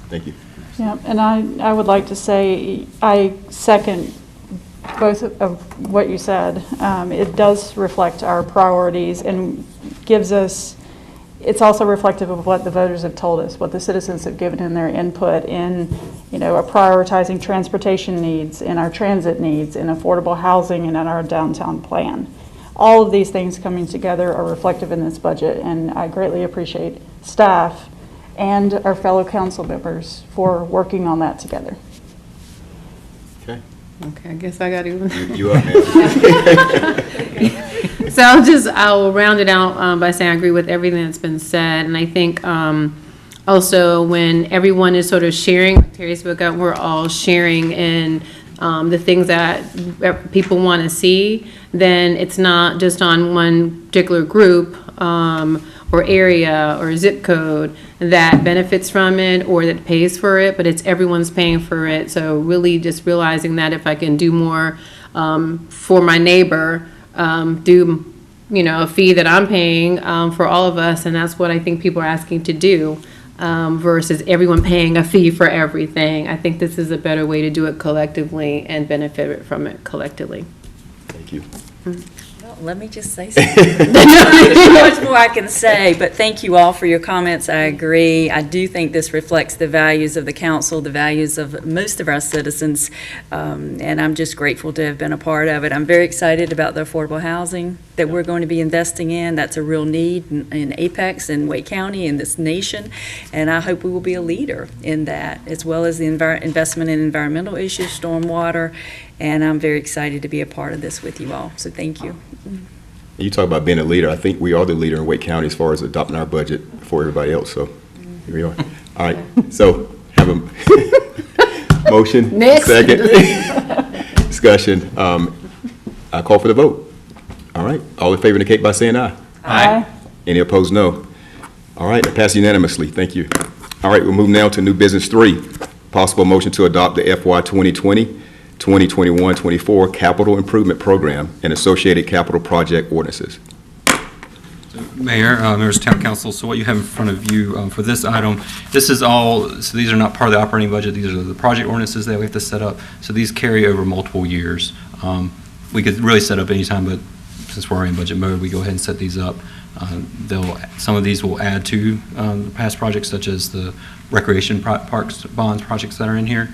S2: Thank you.
S9: Yeah, and I would like to say I second both of what you said. It does reflect our priorities and gives us, it's also reflective of what the voters have told us, what the citizens have given in their input in, prioritizing transportation needs, in our transit needs, in affordable housing, and in our downtown plan. All of these things coming together are reflective in this budget, and I greatly appreciate staff and our fellow council members for working on that together.
S2: Okay.
S5: Okay, I guess I got to.
S2: You up, man.
S5: So I'll round it out by saying I agree with everything that's been said. And I think also when everyone is sort of sharing, like Terry spoke out, we're all sharing in the things that people want to see, then it's not just on one particular group or area or zip code that benefits from it or that pays for it, but it's everyone's paying for it. So really just realizing that if I can do more for my neighbor, do a fee that I'm paying for all of us, and that's what I think people are asking to do, versus everyone paying a fee for everything. I think this is a better way to do it collectively and benefit from it collectively.
S2: Thank you.
S7: Well, let me just say something. There's much more I can say, but thank you all for your comments. I agree. I do think this reflects the values of the council, the values of most of our citizens, and I'm just grateful to have been a part of it. I'm very excited about the affordable housing that we're going to be investing in. That's a real need in Apex and Wake County and this nation, and I hope we will be a leader in that, as well as the investment in environmental issues, stormwater, and I'm very excited to be a part of this with you all, so thank you.
S2: You talk about being a leader. I think we are the leader in Wake County as far as adopting our budget before everybody else, so here we are. All right, so have a motion.
S5: Next.
S2: Second. Discussion. I call for the vote. All right, all in favor indicate by saying aye.
S9: Aye.
S2: Any opposed, no. All right, it passed unanimously. Thank you. All right, we'll move now to new business 3. Possible motion to adopt the FY 2020-2021-24 Capital Improvement Program and associated capital project ordinances.
S14: Mayor, members of Town Council, so what you have in front of you for this item, this is all, so these are not part of the operating budget, these are the project ordinances that we have to set up, so these carry over multiple years. We could really set up any time, but since we're in budget mode, we go ahead and set these up. Some of these will add to the past projects, such as the recreation parks bonds projects that are in here.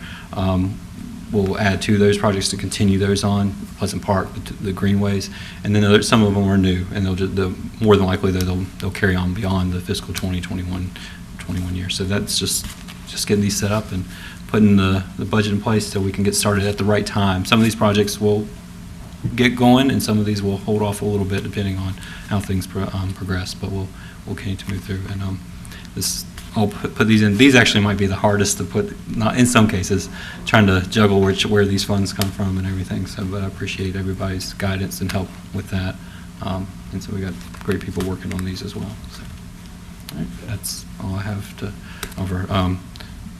S14: We'll add to those projects to continue those on, Pleasant Park, the greenways, and then some of them are new, and more than likely they'll carry on beyond the fiscal 2021 year. So that's just getting these set up and putting the budget in place so we can get started at the right time. Some of these projects will get going, and some of these will hold off a little bit depending on how things progress, but we'll continue to move through. And I'll put these in. These actually might be the hardest to put, not in some cases, trying to juggle where these funds come from and everything. So, but I appreciate everybody's guidance and help with that. And so we got great people working on these as well. So, all right, that's all I have to offer.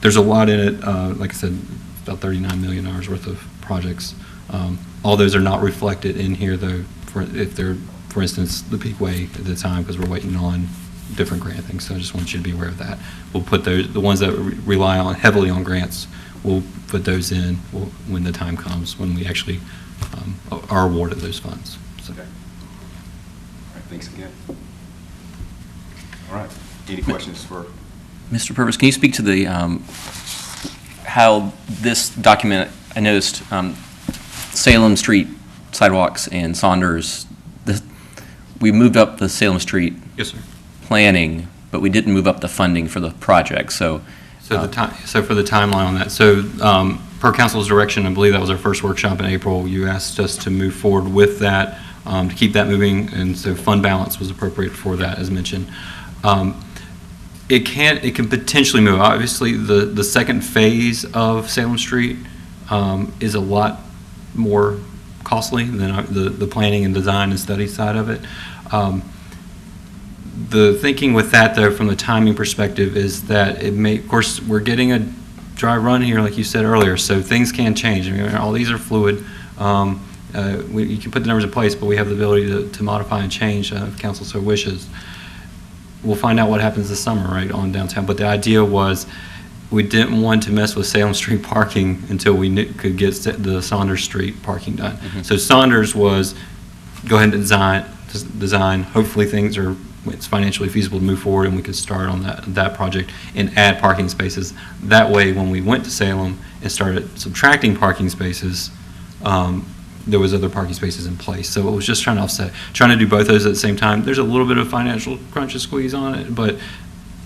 S14: There's a lot in it. Like I said, about $39 million worth of projects. All those are not reflected in here, though. For instance, the Peakway at the time, because we're waiting on different grant things, so I just want you to be aware of that. We'll put the ones that rely heavily on grants, we'll put those in when the time comes, when we actually are awarded those funds. So.
S2: Okay. All right, thanks again. All right, any questions for?
S4: Mr. Purvis, can you speak to the how this document, I noticed Salem Street sidewalks and Saunders, we moved up the Salem Street
S14: Yes, sir.
S4: planning, but we didn't move up the funding for the project. So
S14: for the timeline on that, so per council's direction, I believe that was our first workshop in April. You asked us to move forward with that to keep that moving, and so fund balance was appropriate for that, as mentioned. It can potentially move. Obviously, the second phase of Salem Street is a lot more costly than the planning and design and study side of it. The thinking with that, though, from the timing perspective, is that it may, of course, we're getting a dry run here, like you said earlier, so things can change. I mean, all these are fluid. You can put the numbers in place, but we have the ability to modify and change if council so wishes. We'll find out what happens this summer, right, on downtown. But the idea was we didn't want to mess with Salem Street parking until we could get the Saunders Street parking done. Mm-hmm. So Saunders was go ahead and design. Hopefully it's financially feasible to move forward, and we could start on that project and add parking spaces. That way, when we went to Salem and started subtracting parking spaces, there was other parking spaces in place. So it was just trying to offset, trying to do both those at the same time. There's a little bit of financial crunch and squeeze on it, but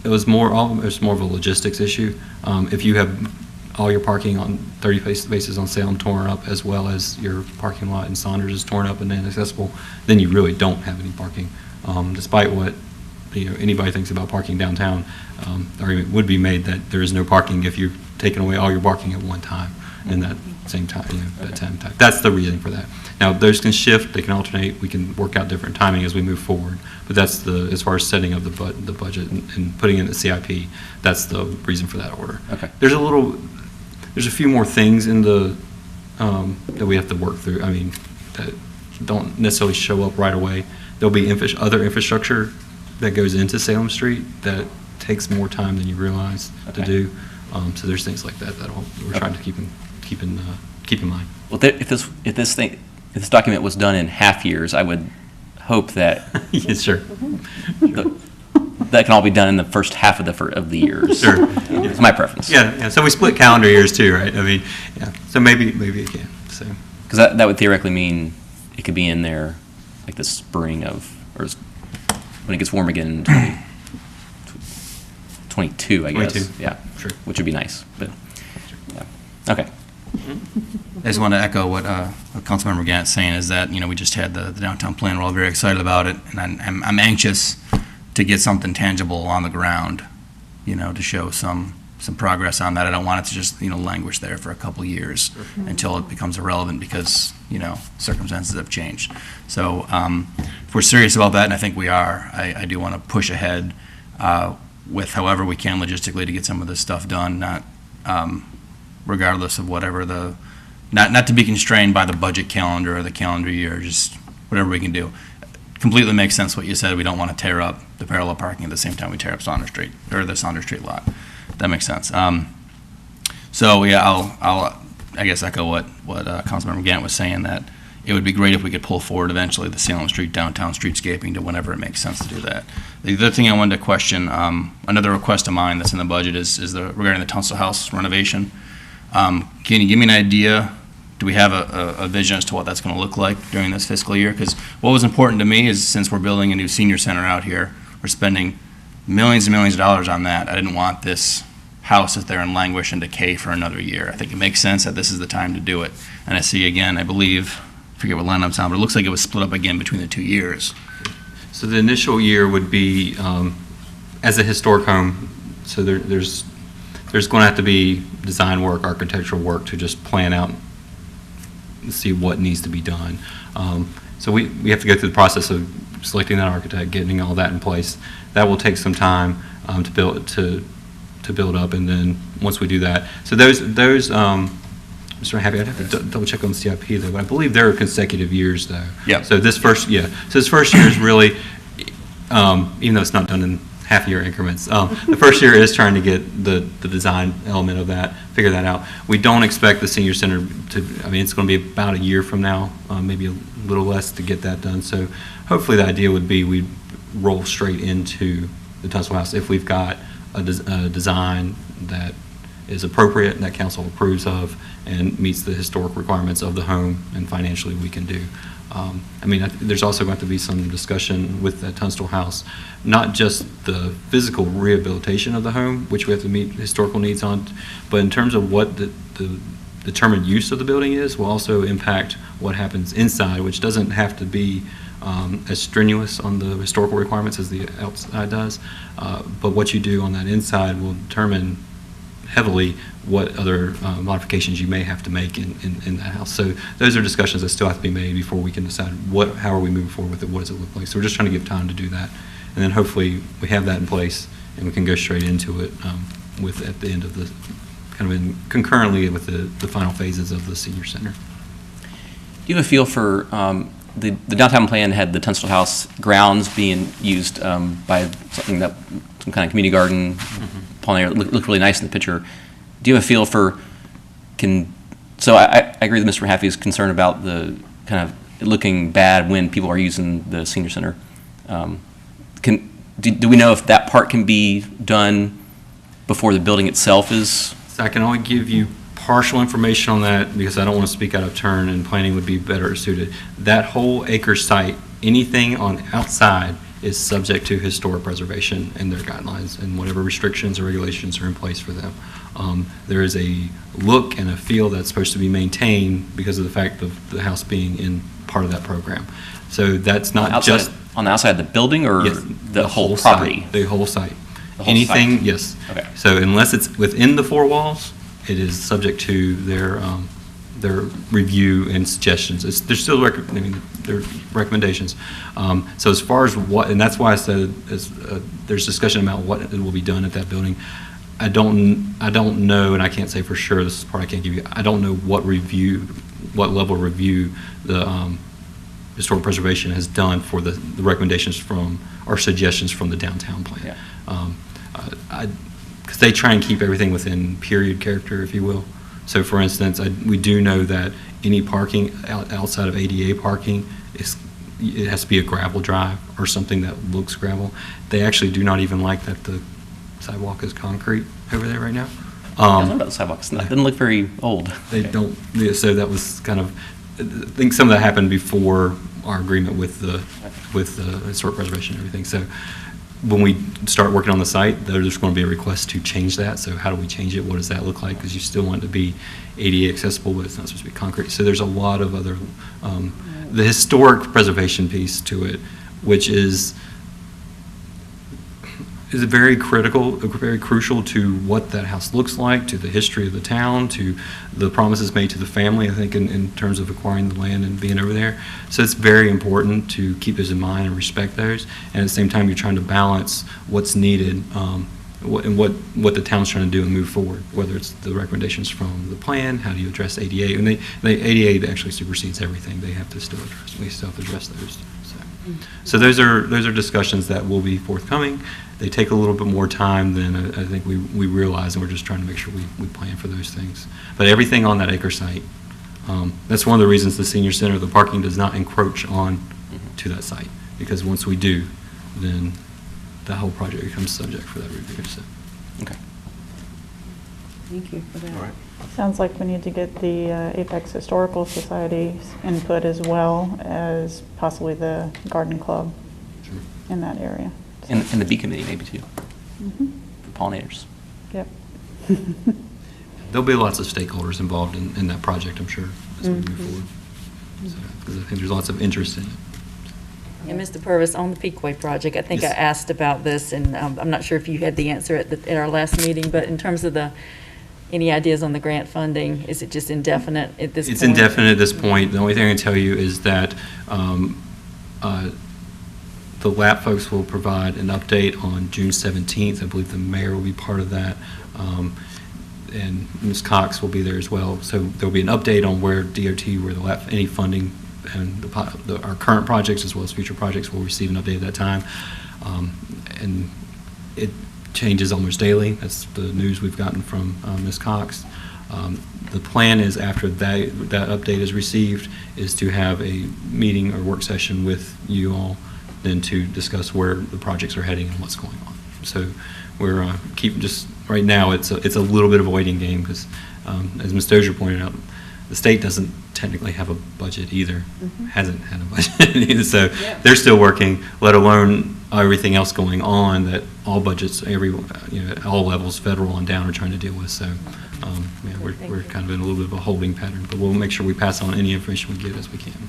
S14: it was more of a logistics issue. If you have all your parking on 30 spaces on Salem torn up, as well as your parking lot in Saunders is torn up and inaccessible, then you really don't have any parking. Despite what anybody thinks about parking downtown, the argument would be made that there is no parking if you've taken away all your parking at one time in that same time. That's the reason for that. Now those can shift, they can alternate. We can work out different timing as we move forward. But that's as far as setting up the budget and putting in the CIP. That's the reason for that order.
S4: Okay.
S14: There's a few more things in the that we have to work through. I mean, that don't necessarily show up right away. there'll be other infrastructure that goes into Salem Street that takes more time than you realize to do. So there's things like that we're trying to keep in mind.
S4: Well, if this document was done in half years, I would hope that
S14: Yes, sure.
S4: that can all be done in the first half of the years.
S14: Sure.
S4: It's my preference.
S14: Yeah. So we split calendar years too, right? I mean, yeah. So maybe it can. So.
S4: Because that would theoretically mean it could be in there like the spring of, or when it gets warm again in 22, I guess.
S14: 22.
S4: Yeah,
S14: Sure.
S4: which would be nice. But yeah. Okay.
S8: I just want to echo what Councilmember Gannett is saying, is that, we just had the downtown plan. We're all very excited about it, and I'm anxious to get something tangible on the ground, to show some progress on that. I don't want it to just, languish there for a couple years until it becomes irrelevant because, circumstances have changed. So if we're serious about that, and I think we are, I do want to push ahead with however we can logistically to get some of this stuff done, not regardless of whatever not to be constrained by the budget calendar or the calendar year, just whatever we can do. Completely makes sense what you said. We don't want to tear up the parallel parking at the same time we tear up Saunders Street, or the Saunders Street lot. That makes sense. So yeah, I'll I guess echo what Councilmember Gant was saying, that it would be great if we could pull forward eventually the Salem Street downtown streetscaping to whenever it makes sense to do that. The other thing I wanted to question, another request of mine that's in the budget is regarding the Tunstall House renovation. Can you give me an idea? Do we have a vision as to what that's going to look like during this fiscal year? Because what was important to me is, since we're building a new senior center out here, we're spending millions and millions of dollars on that. I didn't want this house sit there and languish and decay for another year. I think it makes sense that this is the time to do it. And I see, again, I believe, I forget what line I'm on, but it looks like it was split up again between the 2 years.
S14: So the initial year would be as a historic home. So there's going to have to be design work, architectural work to just plan out and see what needs to be done. So we have to go through the process of selecting that architect, getting all that in place. That will take some time to build up, and then once we do that, so those Mr. Happy, I'd have to double check on the CIP though, but I believe there are consecutive years though.
S8: Yeah.
S14: So this first year is really, even though it's not done in half-year increments. The first year is trying to get the design element of that, figure that out. We don't expect the senior center to, it's going to be about a year from now, maybe a little less to get that done. So hopefully the idea would be we roll straight into the Tunstall House if we've got a design that is appropriate and that council approves of and meets the historic requirements of the home, and financially we can do. There's also going to be some discussion with the Tunstall House, not just the physical rehabilitation of the home, which we have to meet historical needs on, but in terms of what the determined use of the building is, will also impact what happens inside, which doesn't have to be as strenuous on the historical requirements as the outside does, but what you do on that inside will determine heavily what other modifications you may have to make in that house. So those are discussions that still have to be made before we can decide how are we moving forward with it, what does it look like. So we're just trying to give time to do that. And then hopefully we have that in place and we can go straight into it at the end of the, concurrently with the final phases of the senior center.
S4: Do you have a feel for, the downtown plan had the Tunstall House grounds being used by some kind of community garden, Paul and I looked really nice in the picture. Do you have a feel for, so I agree with Mr. Haffey's concern about the kind of looking bad when people are using the senior center. Do we know if that part can be done before the building itself is?
S14: So I can only give you partial information on that because I don't want to speak out of turn, and planning would be better suited. That whole acre site, anything on outside is subject to historic preservation and their guidelines and whatever restrictions or regulations are in place for them. There is a look and a feel that's supposed to be maintained because of the fact of the house being in part of that program. So that's not
S4: outside,
S14: just
S4: on the outside of the building, or
S14: yes,
S4: the whole property?
S14: Site, the whole site.
S4: The whole
S14: Anything,
S4: site.
S14: yes.
S4: Okay.
S14: So unless it's within the four walls, it is subject to their review and suggestions. There's still their recommendations. So as far as what, and that's why I said there's discussion about what will be done at that building. I don't know, and I can't say for sure. This is the part I can't give you. I don't know what level of review the historic preservation has done for the recommendations from, or suggestions from the downtown plan.
S4: Yeah.
S14: Because they try and keep everything within period character, if you will. So for instance, we do know that any parking outside of ADA parking, it has to be a gravel drive or something that looks gravel. They actually do not even like that the sidewalk is concrete over there right now.
S4: I about the sidewalks. It doesn't look very old.
S14: They don't, yeah, so that was kind of, I think some of that happened before our agreement with the historic preservation and everything. So when we start working on the site, there's going to be a request to change that. So how do we change it? What does that look like? Because you still want it to be ADA accessible, but it's not supposed to be concrete. So there's a lot of other, the historic preservation piece to it, which is very critical, very crucial to what that house looks like, to the history of the town, to the promises made to the family, I think, in terms of acquiring the land and being over there. So it's very important to keep those in mind and respect those. And at the same time, you're trying to balance what's needed and what the town's trying to do and move forward, whether it's the recommendations from the plan, how do you address ADA? And the ADA actually supersedes everything. They have to still address, we still have to address those. So those are discussions that will be forthcoming. They take a little bit more time than I think we realize, and we're just trying to make sure we plan for those things. But everything on that acre site, that's one of the reasons the senior center, the parking does not encroach on to that site, because once we do, then the whole project becomes subject for that review. So.
S4: Okay.
S10: Thank you for that.
S2: All right.
S9: Sounds like we need to get the Apex Historical Society's input as well as possibly the garden club in that area.
S4: And the bee committee maybe too.
S9: Mm-hmm.
S4: The pollinators.
S9: Yep.
S14: There'll be lots of stakeholders involved in that project, I'm sure, as we move forward. So, because I think there's lots of interest in it.
S7: And Mr. Purvis, on the Peakway project, I think I asked about this, and I'm not sure if you had the answer at our last meeting, but in terms of any ideas on the grant funding, is it just indefinite at this point?
S14: It's indefinite at this point. The only thing I can tell you is that the LAP folks will provide an update on June 17th. I believe the mayor will be part of that. And Ms. Cox will be there as well. So there'll be an update on where DOT, where the LAP, any funding, and our current projects as well as future projects will receive an update at that time. And it changes almost daily. That's the news we've gotten from Ms. Cox. The plan is, after that update is received, is to have a meeting or work session with you all, then to discuss where the projects are heading and what's going on. So we're right now it's a little bit of a waiting game, because as Ms. Dozier pointed out, the state doesn't technically have a budget either, hasn't had a budget either, so they're still working, let alone everything else going on that all budgets, at all levels, federal and down, are trying to deal with. So we're kind of in a little bit of a holding pattern, but we'll make sure we pass on any information we get as we can.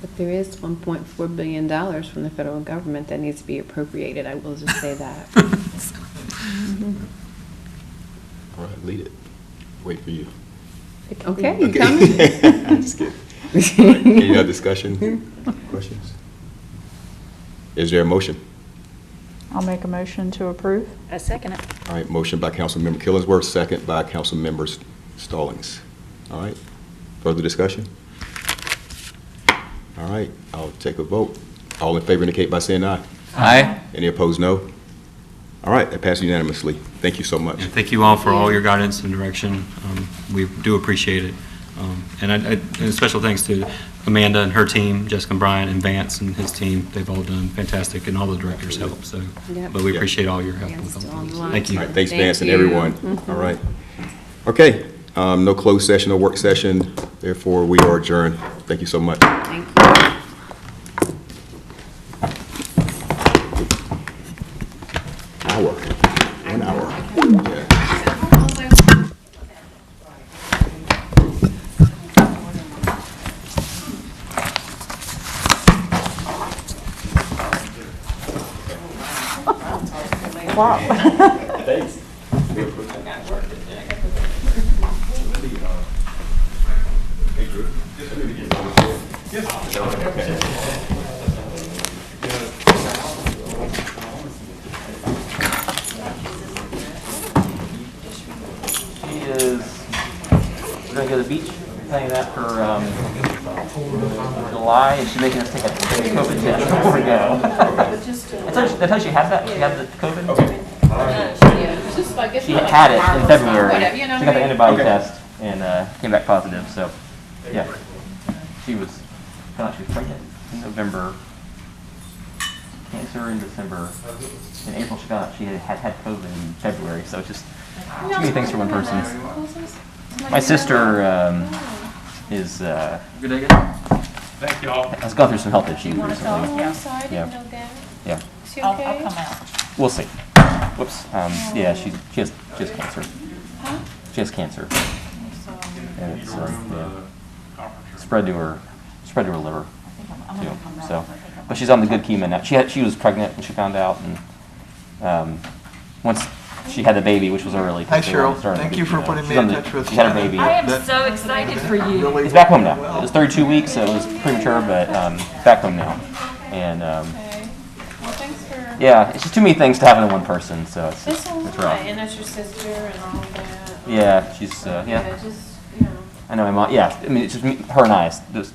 S10: But there is $1.4 billion from the federal government that needs to be appropriated. I will just say that.
S2: All right, lead it. Wait for you.
S10: Okay, you coming?
S2: I'm just kidding. All right, any other discussion? Questions? Is there a motion?
S9: I'll make a motion to approve.
S7: I second it.
S2: All right, motion by Councilmember Killingsworth, second by Councilmember Stallings. All right, further discussion? All right, I'll take a vote. All in favor indicate by saying aye.
S4: Aye.
S2: Any opposed, no? All right, that passes unanimously. Thank you so much.
S14: And thank you all for all your guidance and direction. We do appreciate it. And special thanks to Amanda and her team, Jessica and Brian, and Vance and his team. They've all done fantastic, and all the directors help. So, but we appreciate all your help with all of this. Thank you.
S2: All right, thanks, Vance, and everyone. All right. Okay, no closed session or work session. Therefore, we are adjourned. Thank you so much.
S10: Thank you.
S2: Hour. 1 hour. Yeah. Thanks.
S4: We're gonna go to the beach, planning that for July, and she's making us take a COVID test before we go. Did I tell you she had that? She had the COVID? She had it in February. She got the antibody test and came back positive, so, yeah. She was pregnant in November, cancer in December. In April, she found out she had COVID in February, so it's just too many things for one person. My sister is,
S8: Thank you all.
S4: has gone through some health issues recently.
S5: Yeah.
S4: Yeah,
S5: I'll come out.
S4: we'll see. Whoops, yeah, she has cancer. She has cancer. And it's, spread to her liver, too, so. But she's on the good chemo now. She was pregnant when she found out, and, once she had the baby, which was early.
S11: Hi, Cheryl. Thank you for putting me in touch with.
S4: She had her baby.
S5: I am so excited for you.
S4: It's back home now. It was 32 weeks, so it was premature, but back home now. And
S5: Okay. Well, thanks for.
S4: yeah, it's just too many things to happen in one person, so it's
S5: That's all
S4: it's
S5: right,
S4: rough.
S5: and that's your sister and all that.
S4: Yeah, she's
S5: Yeah, just,
S4: I know my mom. Yeah, I mean it's just me, her and I. Those